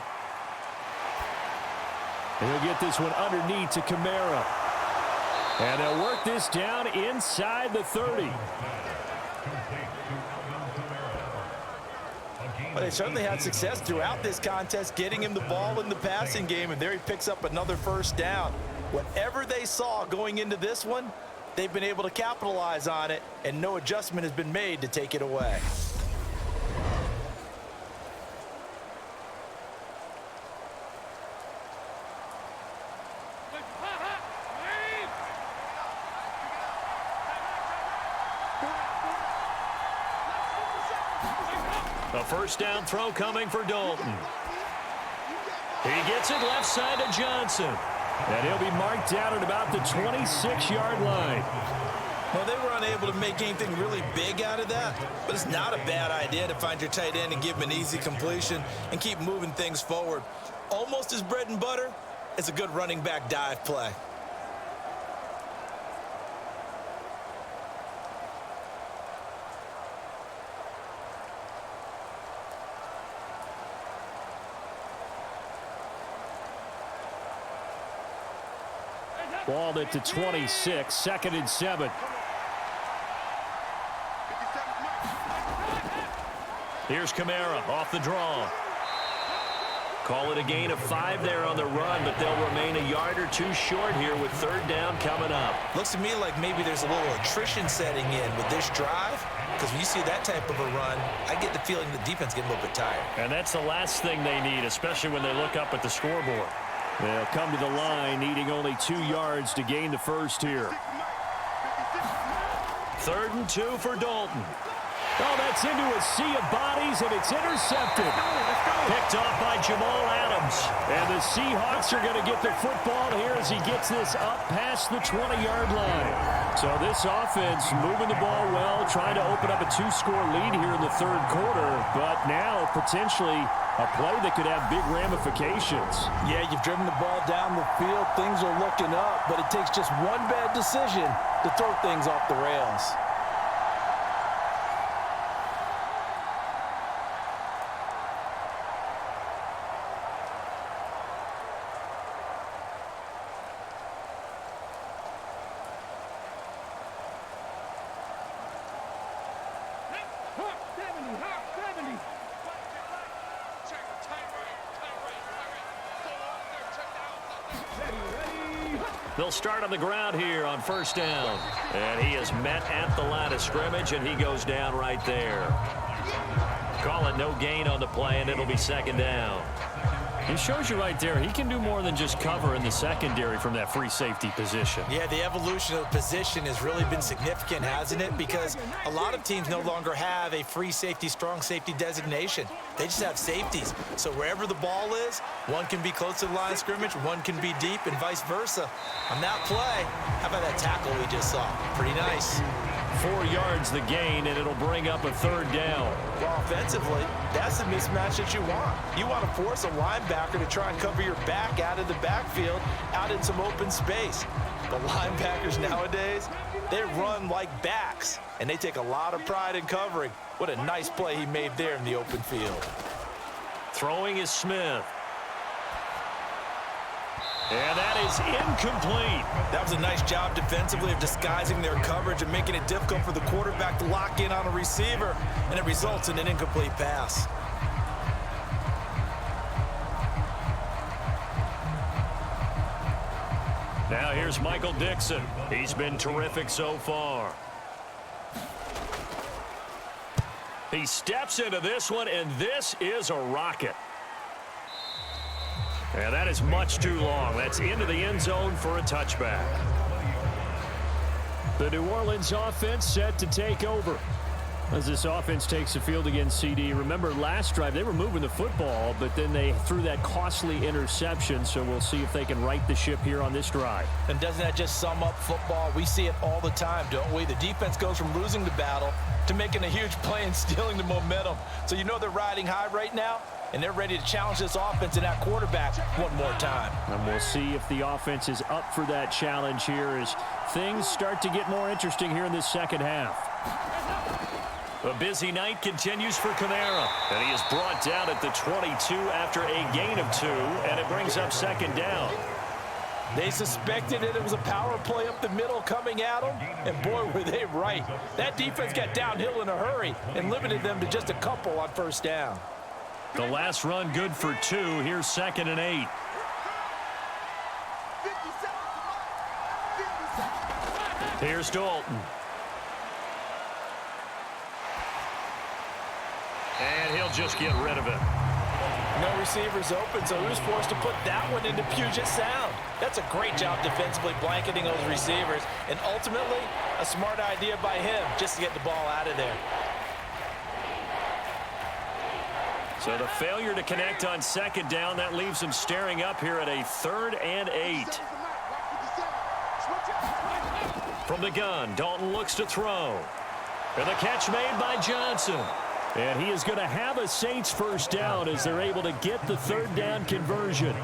And he'll get this one underneath to Kamara. And they'll work this down inside the 30. Well, they certainly had success throughout this contest getting him the ball in the passing game, and there he picks up another 1st down. Whatever they saw going into this one, they've been able to capitalize on it, and no adjustment has been made to take it away. A 1st down throw coming for Dalton. He gets it left side to Johnson. And he'll be marked down at about the 26-yard line. Well, they were unable to make anything really big out of that, but it's not a bad idea to find your tight end and give him an easy completion and keep moving things forward. Almost his bread and butter, it's a good running back dive play. Ball at the 26, 2nd and 7. Here's Kamara off the draw. Call it a gain of 5 there on the run, but they'll remain a yard or 2 short here with 3rd down coming up. Looks to me like maybe there's a little attrition setting in with this drive, because when you see that type of a run, I get the feeling the defense getting a little bit tired. And that's the last thing they need, especially when they look up at the scoreboard. They'll come to the line, needing only 2 yards to gain the 1st here. 3rd and 2 for Dalton. Oh, that's into a sea of bodies, and it's intercepted. Picked off by Jamal Adams. And the Seahawks are going to get the football here as he gets this up past the 20-yard line. So this offense moving the ball well, trying to open up a 2-score lead here in the 3rd quarter. But now, potentially, a play that could have big ramifications. Yeah, you've driven the ball down the field. Things are looking up, but it takes just one bad decision to throw things off the rails. They'll start on the ground here on 1st down. And he is met at the line of scrimmage, and he goes down right there. Call it no gain on the play, and it'll be 2nd down. It shows you right there, he can do more than just cover in the secondary from that free safety position. Yeah, the evolution of the position has really been significant, hasn't it? Because a lot of teams no longer have a free safety, strong safety designation. They just have safeties. So wherever the ball is, one can be close to the line of scrimmage, one can be deep, and vice versa. On that play, how about that tackle we just saw? Pretty nice. 4 yards the gain, and it'll bring up a 3rd down. Well, offensively, that's the mismatch that you want. You want to force a linebacker to try and cover your back out of the backfield, out in some open space. The linebackers nowadays, they run like backs, and they take a lot of pride in covering. What a nice play he made there in the open field. Throwing is Smith. And that is incomplete. That was a nice job defensively of disguising their coverage and making it difficult for the quarterback to lock in on a receiver, and it results in an incomplete pass. Now here's Michael Dixon. He's been terrific so far. He steps into this one, and this is a rocket. And that is much too long. That's into the end zone for a touchback. The New Orleans offense set to take over. As this offense takes the field against CD, remember last drive they were moving the football, but then they threw that costly interception, so we'll see if they can right the ship here on this drive. And doesn't that just sum up football? We see it all the time, don't we? The defense goes from losing the battle to making a huge play and stealing the momentum. So you know they're riding high right now, and they're ready to challenge this offense and that quarterback one more time. And we'll see if the offense is up for that challenge here as things start to get more interesting here in this second half. A busy night continues for Kamara, and he is brought down at the 22 after a gain of 2, and it brings up second down. They suspected it was a power play up the middle coming at them, and boy, were they right. That defense got downhill in a hurry and limited them to just a couple on first down. The last run good for 2. Here's 2nd and 8. Here's Dalton. And he'll just get rid of it. No receivers open, so he was forced to put that one into Puget Sound. That's a great job defensively blanketing those receivers, and ultimately a smart idea by him just to get the ball out of there. So the failure to connect on second down, that leaves him staring up here at a 3rd and 8. From the gun, Dalton looks to throw. And the catch made by Johnson. And he is going to have a Saints first down as they're able to get the 3rd down conversion.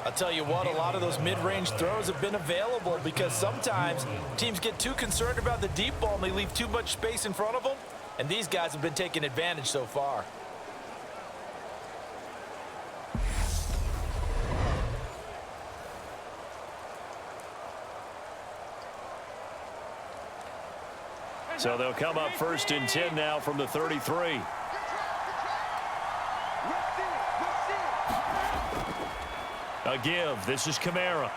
I'll tell you what, a lot of those mid-range throws have been available because sometimes teams get too concerned about the deep ball and they leave too much space in front of them. And these guys have been taking advantage so far. So they'll come up 1st and 10 now from the 33. A give. This is Kamara.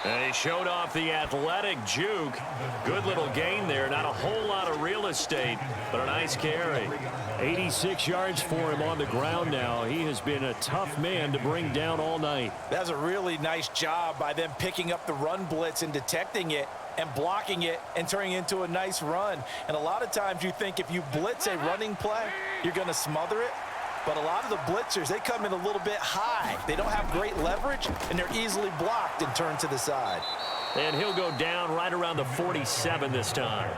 And he showed off the athletic juke. Good little gain there. Not a whole lot of real estate, but a nice carry. 86 yards for him on the ground now. He has been a tough man to bring down all night. That's a really nice job by them picking up the run blitz and detecting it and blocking it and turning it into a nice run. And a lot of times you think if you blitz a running play, you're going to smother it. But a lot of the blitzers, they come in a little bit high. They don't have great leverage, and they're easily blocked and turned to the side. And he'll go down right around the 47 this time.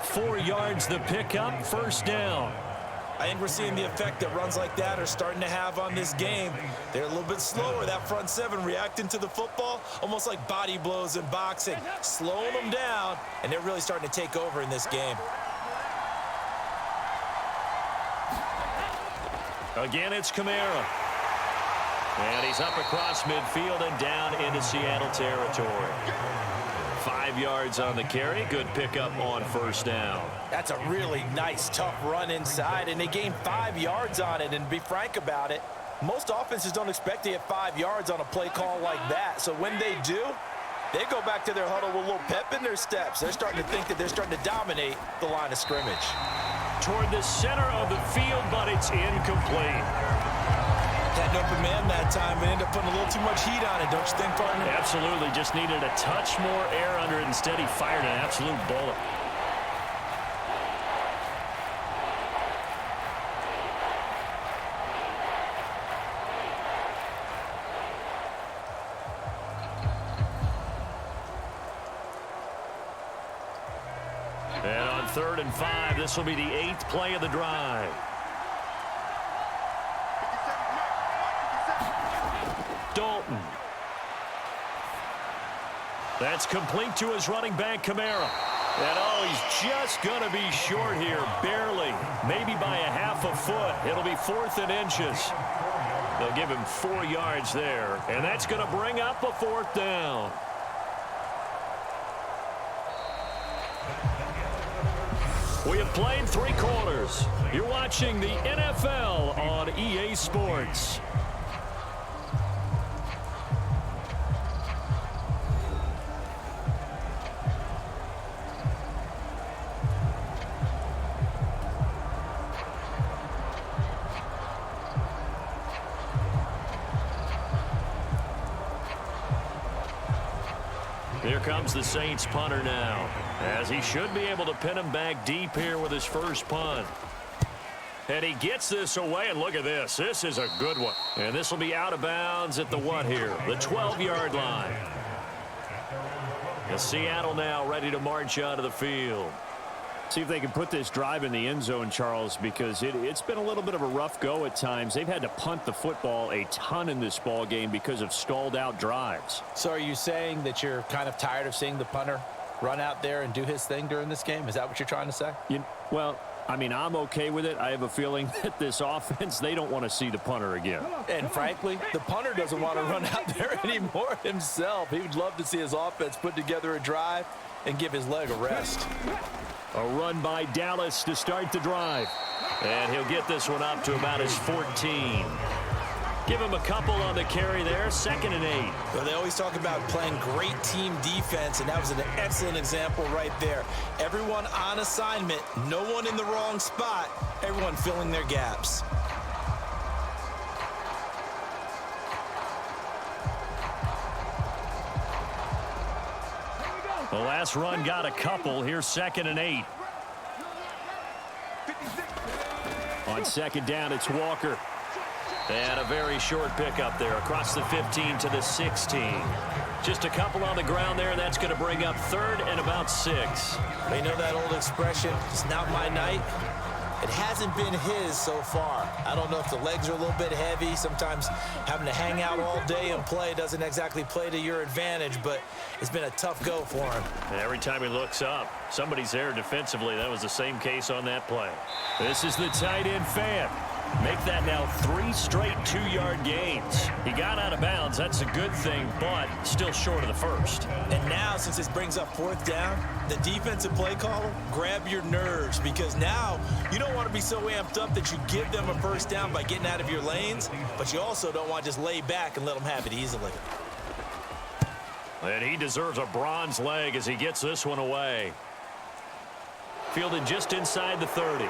4 yards the pickup, 1st down. I think we're seeing the effect that runs like that are starting to have on this game. They're a little bit slower, that front 7 reacting to the football, almost like body blows in boxing, slowing them down, and they're really starting to take over in this game. Again, it's Kamara. And he's up across midfield and down into Seattle territory. 5 yards on the carry. Good pickup on 1st down. That's a really nice, tough run inside, and they gained 5 yards on it. And to be frank about it, most offenses don't expect to get 5 yards on a play call like that. So when they do, they go back to their huddle with a little pep in their steps. They're starting to think that they're starting to dominate the line of scrimmage. Toward the center of the field, but it's incomplete. Had an open man that time and ended up putting a little too much heat on it, don't you think, partner? Absolutely. Just needed a touch more air under it. Instead, he fired an absolute bullet. And on 3rd and 5, this will be the 8th play of the drive. Dalton. That's complete to his running back, Kamara. And oh, he's just going to be short here, barely. Maybe by a half a foot. It'll be 4th and inches. They'll give him 4 yards there. And that's going to bring up a 4th down. We have played 3 quarters. You're watching the NFL on EA Sports. Here comes the Saints punter now, as he should be able to pin him back deep here with his first punt. And he gets this away, and look at this. This is a good one. And this will be out of bounds at the what here? The 12-yard line. And Seattle now ready to march out of the field. See if they can put this drive in the end zone, Charles, because it's been a little bit of a rough go at times. They've had to punt the football a ton in this ball game because of stalled out drives. So are you saying that you're kind of tired of seeing the punter run out there and do his thing during this game? Is that what you're trying to say? Well, I mean, I'm okay with it. I have a feeling that this offense, they don't want to see the punter again. And frankly, the punter doesn't want to run out there anymore himself. He would love to see his offense put together a drive and give his leg a rest. A run by Dallas to start the drive. And he'll get this one up to about his 14. Give him a couple on the carry there, 2nd and 8. Well, they always talk about playing great team defense, and that was an excellent example right there. Everyone on assignment, no one in the wrong spot, everyone filling their gaps. The last run got a couple. Here's 2nd and 8. On second down, it's Walker. And a very short pickup there across the 15 to the 16. Just a couple on the ground there. That's going to bring up 3rd and about 6. They know that old expression, it's not my night. It hasn't been his so far. I don't know if the legs are a little bit heavy. Sometimes having to hang out all day and play doesn't exactly play to your advantage, but it's been a tough go for him. And every time he looks up, somebody's there defensively. That was the same case on that play. This is the tight end fan. Make that now 3 straight 2-yard gains. He got out of bounds. That's a good thing, but still short of the first. And now, since this brings up 4th down, the defensive play caller, grab your nerves, because now you don't want to be so amped up that you give them a 1st down by getting out of your lanes, but you also don't want to just lay back and let them have it easily. And he deserves a bronze leg as he gets this one away. Fielded just inside the 30.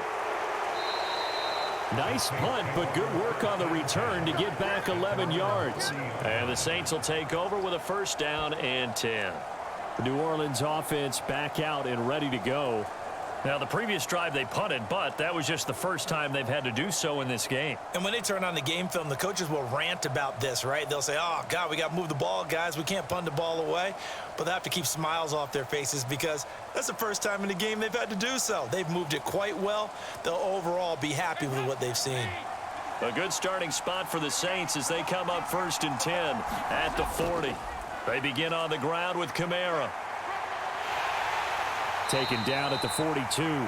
Nice punt, but good work on the return to get back 11 yards. And the Saints will take over with a 1st down and 10. The New Orleans offense back out and ready to go. Now, the previous drive they punted, but that was just the first time they've had to do so in this game. And when they turn on the game film, the coaches will rant about this, right? They'll say, oh, God, we got to move the ball, guys. We can't punt the ball away. But they have to keep smiles off their faces because that's the first time in the game they've had to do so. They've moved it quite well. They'll overall be happy with what they've seen. A good starting spot for the Saints as they come up 1st and 10 at the 40. They begin on the ground with Kamara. Taken down at the 42. Well,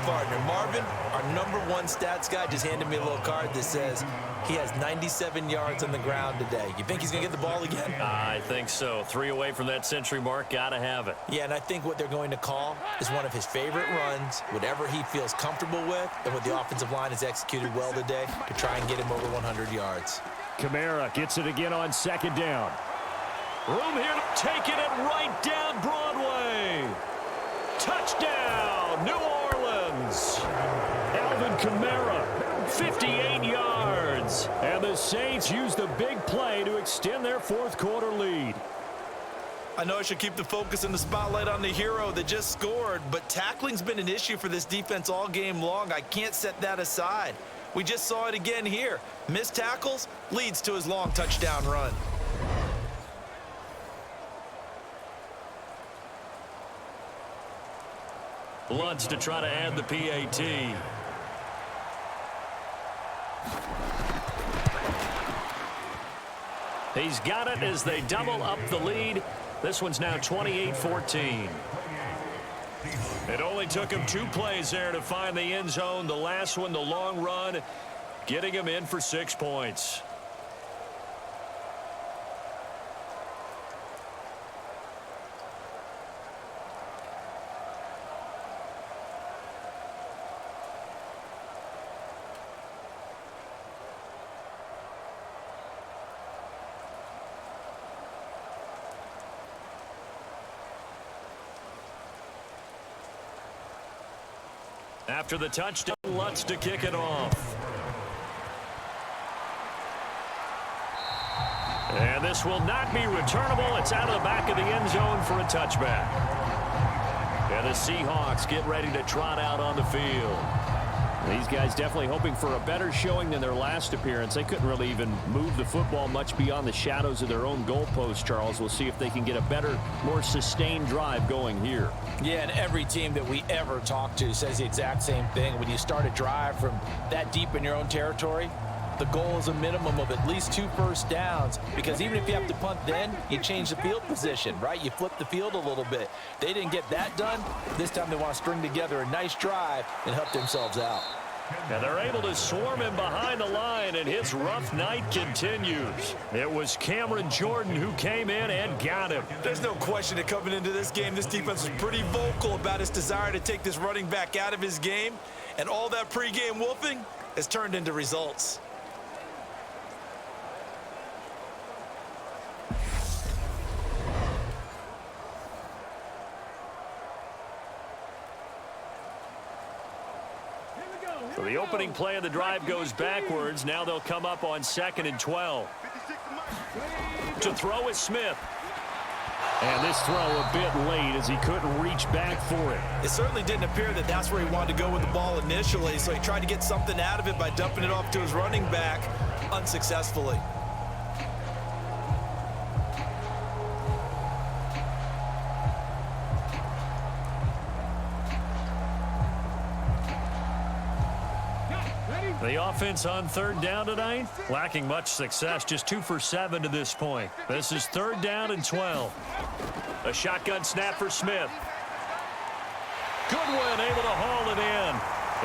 partner, Marvin, our #1 stats guy, just handed me a little card that says he has 97 yards on the ground today. You think he's going to get the ball again? I think so. 3 away from that century mark. Got to have it. Yeah, and I think what they're going to call is one of his favorite runs, whatever he feels comfortable with, and what the offensive line has executed well today to try and get him over 100 yards. Kamara gets it again on 2nd down. Room here to take it right down Broadway. Touchdown, New Orleans. Alvin Kamara, 58 yards. And the Saints use the big play to extend their 4th quarter lead. I know I should keep the focus and the spotlight on the hero that just scored, but tackling's been an issue for this defense all game long. I can't set that aside. We just saw it again here. Missed tackles leads to his long touchdown run. Lutz to try to add the PAT. He's got it as they double up the lead. This one's now 28-14. It only took him 2 plays there to find the end zone. The last one, the long run, getting him in for 6 points. After the touchdown, Lutz to kick it off. And this will not be returnable. It's out of the back of the end zone for a touchback. And the Seahawks get ready to trot out on the field. These guys definitely hoping for a better showing than their last appearance. They couldn't really even move the football much beyond the shadows of their own goalpost, Charles. We'll see if they can get a better, more sustained drive going here. Yeah, and every team that we ever talk to says the exact same thing. When you start a drive from that deep in your own territory, the goal is a minimum of at least 2 first downs, because even if you have to punt then, you change the field position, right? You flip the field a little bit. They didn't get that done. This time they want to string together a nice drive and help themselves out. And they're able to swarm him behind the line, and his rough night continues. It was Cameron Jordan who came in and got him. There's no question that coming into this game, this defense was pretty vocal about its desire to take this running back out of his game, and all that pregame wolfing has turned into results. So the opening play of the drive goes backwards. Now they'll come up on 2nd and 12. To throw is Smith. And this throw a bit late as he couldn't reach back for it. It certainly didn't appear that that's where he wanted to go with the ball initially, so he tried to get something out of it by dumping it off to his running back unsuccessfully. The offense on 3rd down tonight, lacking much success, just 2 for 7 to this point. This is 3rd down and 12. A shotgun snap for Smith. Goodwin able to haul it in.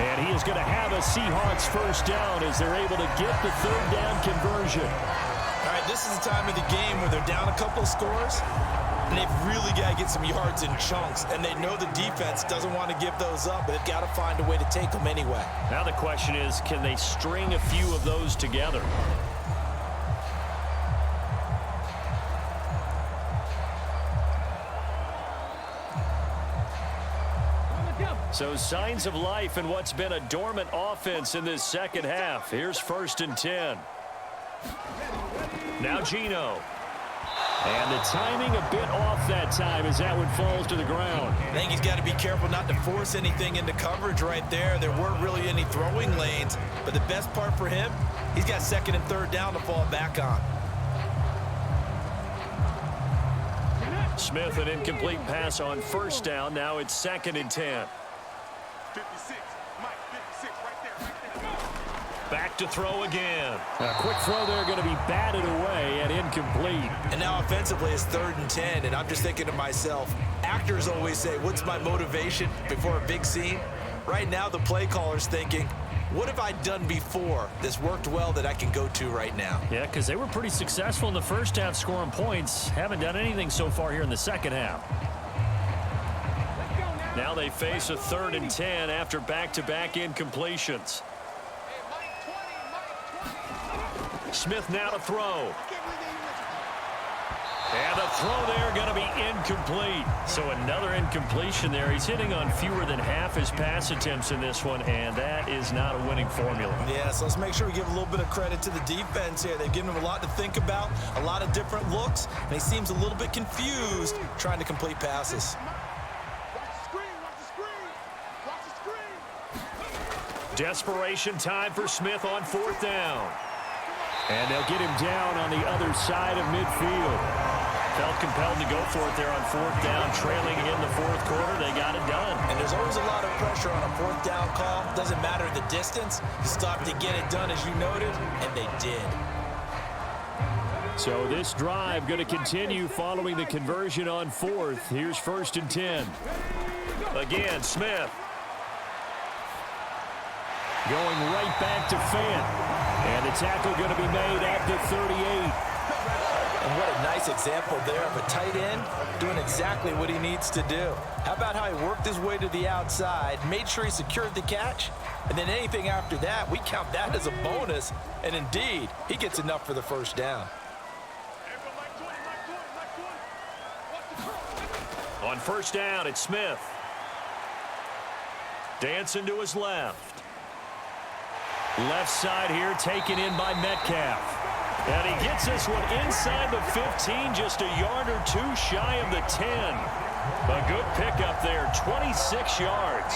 And he is going to have a Seahawks first down as they're able to get the 3rd down conversion. All right, this is the time of the game where they're down a couple of scores, and they've really got to get some yards in chunks, and they know the defense doesn't want to give those up, but they've got to find a way to take them anyway. Now the question is, can they string a few of those together? So signs of life in what's been a dormant offense in this second half. Here's 1st and 10. Now Geno. And the timing a bit off that time as that one falls to the ground. I think he's got to be careful not to force anything into coverage right there. There weren't really any throwing lanes, but the best part for him, he's got 2nd and 3rd down to fall back on. Smith, an incomplete pass on 1st down. Now it's 2nd and 10. 56, Mike, 56, right there. Back to throw again. A quick throw there going to be batted away and incomplete. And now offensively it's 3rd and 10, and I'm just thinking to myself, actors always say, what's my motivation before a big scene? Right now the play caller's thinking, what have I done before that's worked well that I can go to right now? Yeah, because they were pretty successful in the first half scoring points. Haven't done anything so far here in the second half. Now they face a 3rd and 10 after back-to-back incompletions. Smith now to throw. And the throw there going to be incomplete. So another incompletion there. He's hitting on fewer than half his pass attempts in this one, and that is not a winning formula. Yeah, so let's make sure we give a little bit of credit to the defense here. They've given him a lot to think about, a lot of different looks, and he seems a little bit confused trying to complete passes. Desperation time for Smith on 4th down. And they'll get him down on the other side of midfield. Felt compelled to go for it there on 4th down, trailing in the 4th quarter. They got it done. And there's always a lot of pressure on a 4th down call. Doesn't matter the distance. You still have to get it done, as you noted, and they did. So this drive going to continue following the conversion on 4th. Here's 1st and 10. Again, Smith. Going right back to Fant. And the tackle going to be made at the 38. And what a nice example there of a tight end doing exactly what he needs to do. How about how he worked his way to the outside, made sure he secured the catch, and then anything after that, we count that as a bonus. And indeed, he gets enough for the 1st down. On 1st down, it's Smith. Dancing to his left. Left side here taken in by Metcalf. And he gets this one inside the 15, just a yard or two shy of the 10. A good pickup there, 26 yards.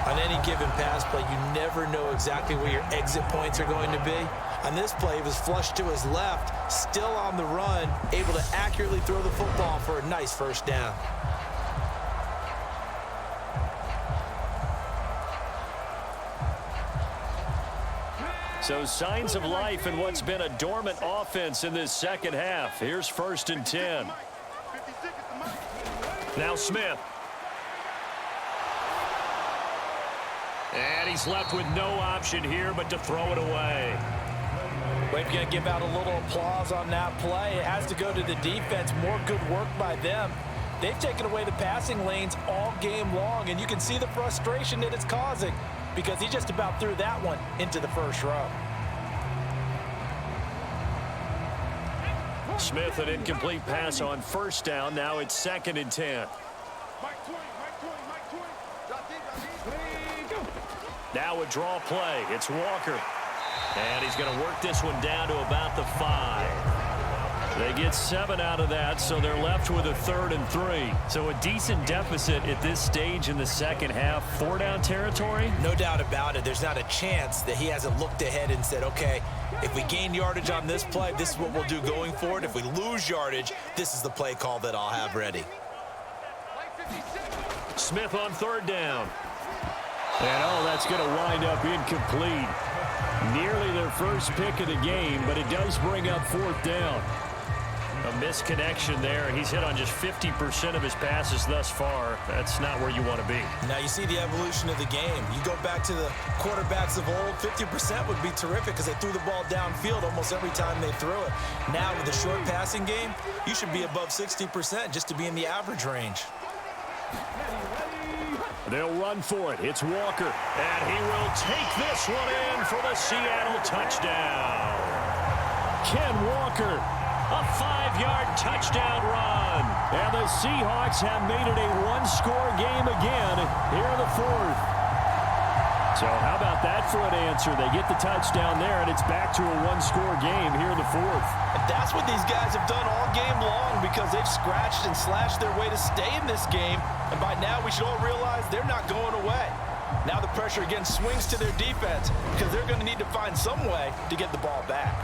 On any given pass play, you never know exactly where your exit points are going to be. On this play, he was flushed to his left, still on the run, able to accurately throw the football for a nice first down. So signs of life in what's been a dormant offense in this second half. Here's 1st and 10. Now Smith. And he's left with no option here but to throw it away. We're going to give out a little applause on that play. It has to go to the defense. More good work by them. They've taken away the passing lanes all game long, and you can see the frustration that it's causing because he just about threw that one into the first row. Smith, an incomplete pass on 1st down. Now it's 2nd and 10. Now a draw play. It's Walker. And he's going to work this one down to about the 5. They get 7 out of that, so they're left with a 3rd and 3. So a decent deficit at this stage in the second half. 4-down territory? No doubt about it. There's not a chance that he hasn't looked ahead and said, okay, if we gain yardage on this play, this is what we'll do going forward. If we lose yardage, this is the play call that I'll have ready. Smith on 3rd down. And, that's going to wind up incomplete. Nearly their first pick of the game, but it does bring up 4th down. A misconnection there. He's hit on just 50% of his passes thus far. That's not where you want to be. Now you see the evolution of the game. You go back to the quarterbacks of old, 50% would be terrific because they threw the ball downfield almost every time they threw it. Now with the short passing game, you should be above 60% just to be in the average range. They'll run for it. It's Walker. And he will take this one in for the Seattle touchdown. Ken Walker, a 5-yard touchdown run. And the Seahawks have made it a one-score game again here in the 4th. So how about that for an answer? They get the touchdown there, and it's back to a one-score game here in the 4th. And that's what these guys have done all game long because they've scratched and slashed their way to stay in this game. And by now, we should all realize they're not going away. Now the pressure again swings to their defense because they're going to need to find some way to get the ball back.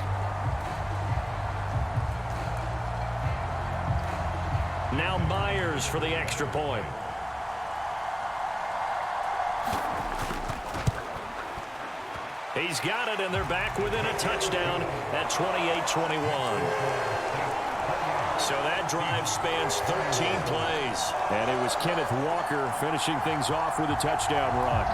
Now Myers for the extra point. He's got it, and they're back within a touchdown at 28-21. So that drive spans 13 plays. And it was Kenneth Walker finishing things off with a touchdown run.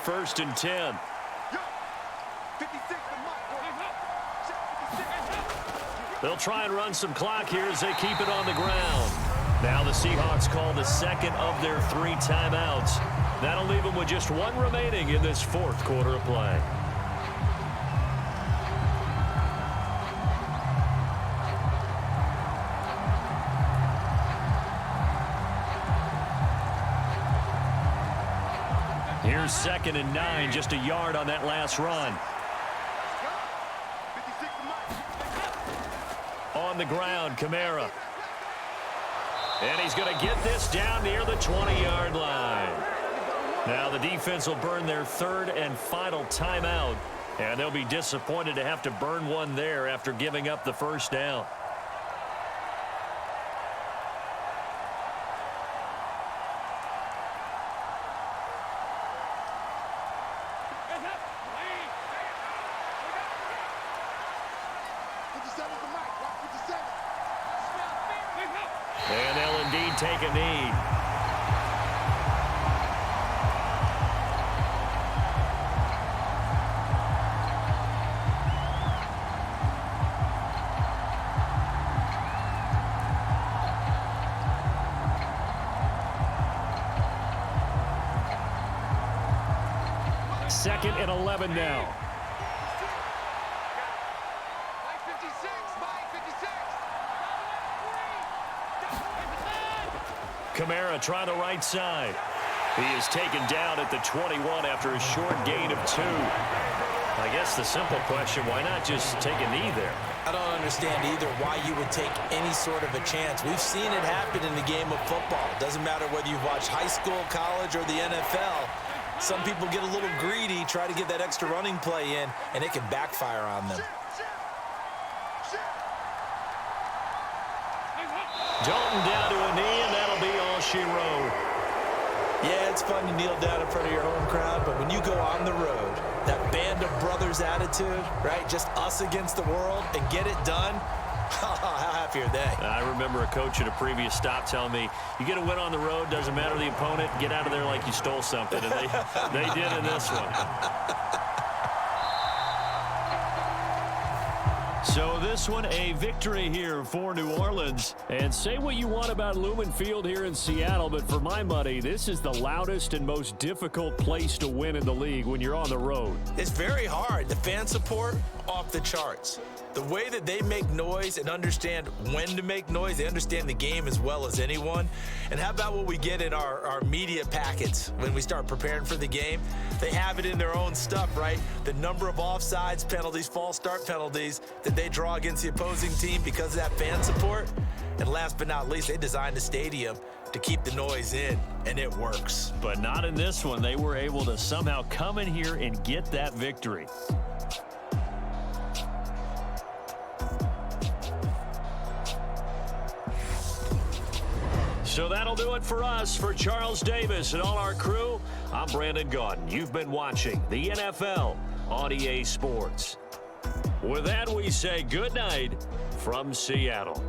1st and 10. They'll try and run some clock here as they keep it on the ground. Now the Seahawks call the second of their 3 timeouts. That'll leave them with just 1 remaining in this 4th quarter of play. Here's 2nd and 9, just a yard on that last run. On the ground, Kamara. And he's going to get this down near the 20-yard line. Now the defense will burn their 3rd and final timeout, and they'll be disappointed to have to burn one there after giving up the 1st down. And they'll indeed take a knee. Second and 11 now. Kamara trying the right side. He is taken down at the 21 after a short gain of 2. I guess the simple question, why not just take a knee there? I don't understand either why you would take any sort of a chance. We've seen it happen in the game of football. It doesn't matter whether you watch high school, college, or the NFL. Some people get a little greedy, try to get that extra running play in, and it can backfire on them. Dalton down to a knee, and that'll be all she wrote. Yeah, it's fun to kneel down in front of your home crowd, but when you go on the road, that band of brothers attitude, right, just us against the world, and get it done, how happy are they? I remember a coach at a previous stop telling me, you get a win on the road, doesn't matter the opponent, get out of there like you stole something, and they did in this one. So this one, a victory here for New Orleans. And say what you want about Lumen Field here in Seattle, but for my money, this is the loudest and most difficult place to win in the league when you're on the road. It's very hard. The fan support, off the charts. The way that they make noise and understand when to make noise, they understand the game as well as anyone. And how about what we get in our media packets when we start preparing for the game? They have it in their own stuff, right? The number of offsides penalties, false start penalties that they draw against the opposing team because of that fan support. And last but not least, they designed the stadium to keep the noise in, and it works. But not in this one. They were able to somehow come in here and get that victory. So that'll do it for us. For Charles Davis and all our crew, I'm Brandon Gaudin. You've been watching the NFL on EA Sports. With that, we say good night from Seattle.